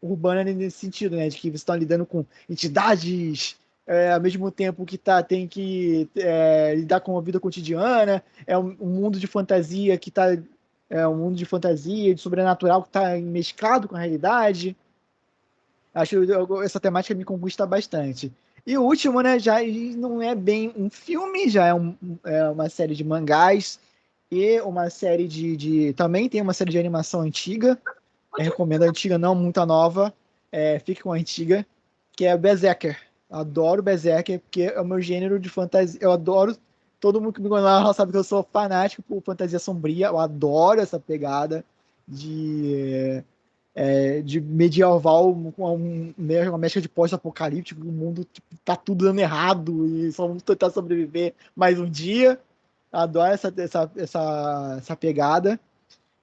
urbana nesse sentido, né? De que você está lidando com entidades ao mesmo tempo que tem que lidar com a vida cotidiana. É um mundo de fantasia que tá. É um mundo de fantasia, de sobrenatural que está mesclado com a realidade. Acho que essa temática me conquista bastante. E o último, né, já não é bem um filme, já é uma série de mangás e uma série também tem uma série de animação antiga. Eu recomendo a antiga, não muito a nova. Fique com a antiga, que é Berserker. Eu adoro Berserker, porque é o meu gênero de fantasia. Eu adoro. Todo mundo que me conhece lá sabe que eu sou fanático por fantasia sombria. Eu adoro essa pegada de medieval com uma mescla de pós-apocalíptico, o mundo tipo, tá tudo dando errado e só vamos tentar sobreviver mais um dia. Adoro essa pegada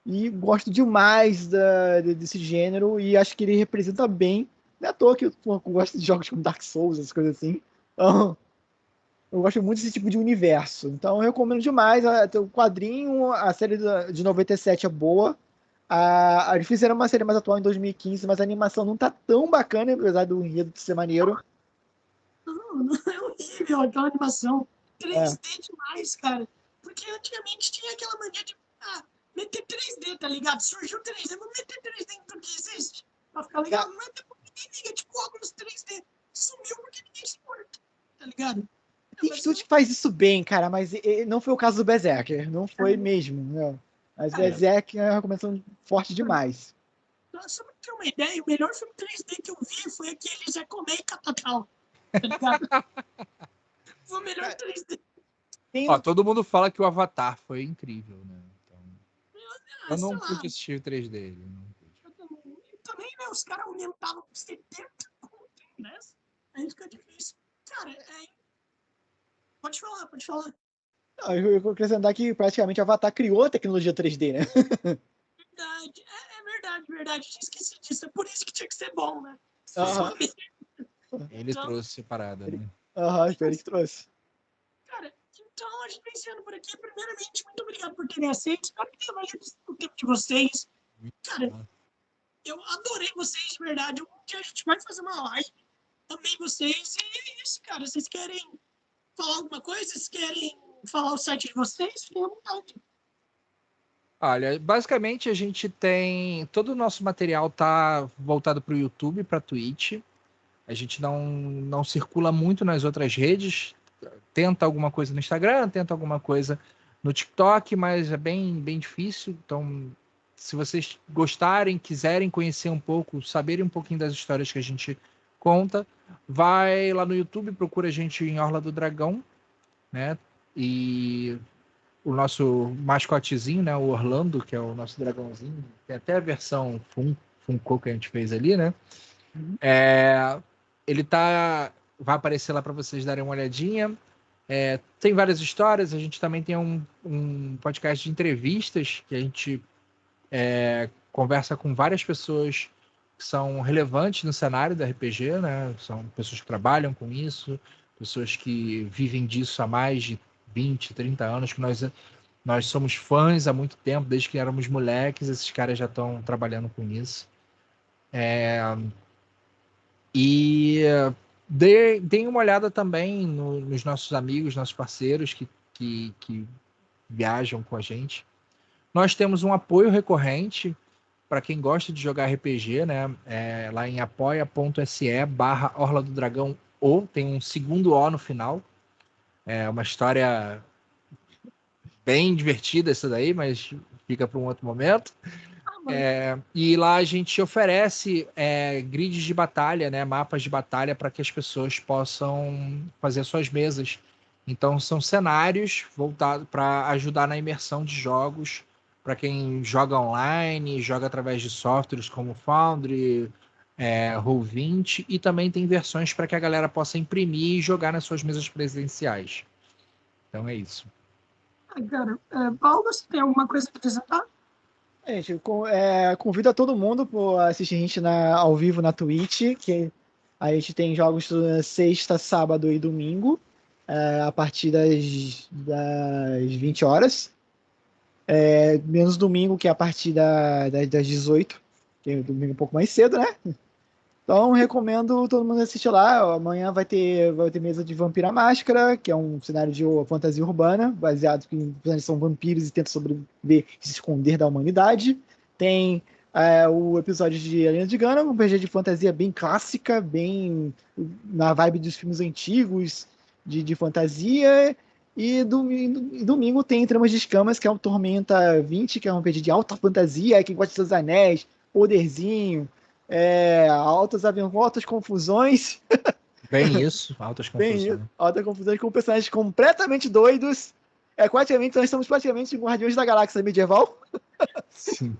e gosto demais desse gênero e acho que ele representa bem. Não é à toa que eu gosto de jogos como Dark Souls, essas coisas assim. Então, eu gosto muito desse tipo de universo. Então, eu recomendo demais. O quadrinho, a série de 97 é boa. Eles fizeram uma série mais atual em 2015, mas a animação não tá tão bacana, apesar do enredo ser maneiro. Não, é horrível aquela animação. É. 3D demais, cara. Porque antigamente tinha aquela mania de meter 3D, tá ligado? Surgiu 3D, vamos meter 3D em tudo que existe. Pra ficar legal. Não é porque ninguém liga, tipo óculos 3D. Sumiu porque ninguém se importa, tá ligado? Tem estúdio que faz isso bem, cara, mas não foi o caso do Berserker. Não foi mesmo, né? Mas Berserker é uma recomendação forte demais. Só pra ter uma ideia, o melhor filme 3D que eu vi foi aquele Zé Comé e Catatal. Tá ligado? Foi o melhor 3D. Todo mundo fala que o Avatar foi incrível, né? Então, eu não sei lá. pude assistir o 3D. Também, né? Os caras aumentavam com 70 conto em 10. Aí fica difícil. Cara, pode falar. Eu vou acrescentar que praticamente o Avatar criou a tecnologia 3D, né? Verdade. Verdade. Tinha esquecido disso. É por isso que tinha que ser bom, né? Ele trouxe a parada, né? Foi ele que trouxe. Cara, então a gente vem encerrando por aqui. Primeiramente, muito obrigado por terem aceito. Espero que tenha valido o tempo de vocês. Cara, eu adorei vocês, de verdade. Um dia a gente vai fazer uma live. Amei vocês. E é isso, cara. Vocês querem falar alguma coisa? Vocês querem falar o site de vocês? Fiquem à vontade. Olha, basicamente a gente tem... Todo o nosso material tá voltado para o YouTube, para a Twitch. A gente não circula muito nas outras redes. Tenta alguma coisa no Instagram, tenta alguma coisa no TikTok, mas é bem, bem difícil. Então, se vocês gostarem, quiserem conhecer um pouco, saberem um pouquinho das histórias que a gente conta, vai lá no YouTube, procura a gente em Orla do Dragão, né? E o nosso mascotezinho, né? O Orlando, que é o nosso dragãozinho, tem até a versão Funko que a gente fez ali, né? Ele vai aparecer lá para vocês darem uma olhadinha. Tem várias histórias. A gente também tem um podcast de entrevistas que a gente conversa com várias pessoas que são relevantes no cenário da RPG, né? São pessoas que trabalham com isso, pessoas que vivem disso há mais de 20, 30 anos, que nós somos fãs há muito tempo, desde que éramos moleques, esses caras já estão trabalhando com isso. E deem uma olhada também nos nossos amigos, nossos parceiros que viajam com a gente. Nós temos um apoio recorrente para quem gosta de jogar RPG, né? Lá em apoia.se/Orla do Dragão O, tem um segundo O no final. É uma história bem divertida essa daí, mas fica para um outro momento. E lá a gente oferece grids de batalha, né, mapas de batalha para que as pessoas possam fazer suas mesas. Então são cenários voltados para ajudar na imersão de jogos para quem joga online, joga através de softwares como Foundry, Roll20, e também tem versões para que a galera possa imprimir e jogar nas suas mesas presenciais. Então é isso. Cara, Paulo, você tem alguma coisa para acrescentar? Gente, convido a todo mundo para assistir a gente ao vivo na Twitch, que a gente tem jogos toda sexta, sábado e domingo, a partir das 20 horas. Menos domingo, que é a partir das 18, que é domingo um pouco mais cedo, né? Então, recomendo todo mundo assistir lá. Amanhã vai ter mesa de Vampira Máscara, que é um cenário de fantasia urbana, baseado em que são vampiros e tentam sobreviver e se esconder da humanidade. Tem o episódio de A Lenda de Gana, um RPG de fantasia bem clássica, bem na vibe dos filmes antigos de fantasia. E domingo tem Tramas de Escamas, que é um Tormenta 20, que é um RPG de alta fantasia, quem gosta de Seus Anéis, poderzinho, altas confusões. Bem isso, altas confusões. Altas confusões com personagens completamente doidos. Nós estamos praticamente em Guardiões da Galáxia medieval. Sim.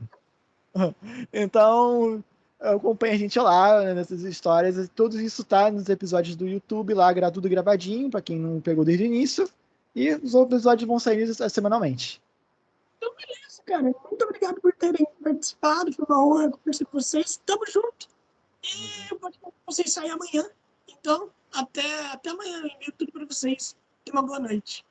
Então, acompanha a gente lá nessas histórias. Tudo isso tá nos episódios do YouTube lá, tudo gravadinho, para quem não pegou desde o início. E os outros episódios vão sair semanalmente. Então, beleza, cara. Muito obrigado por terem participado. Foi uma honra conversar com vocês. Tamo junto. E pode vocês sair amanhã. Então, até amanhã. Eu envio tudo para vocês. Tenha uma boa noite.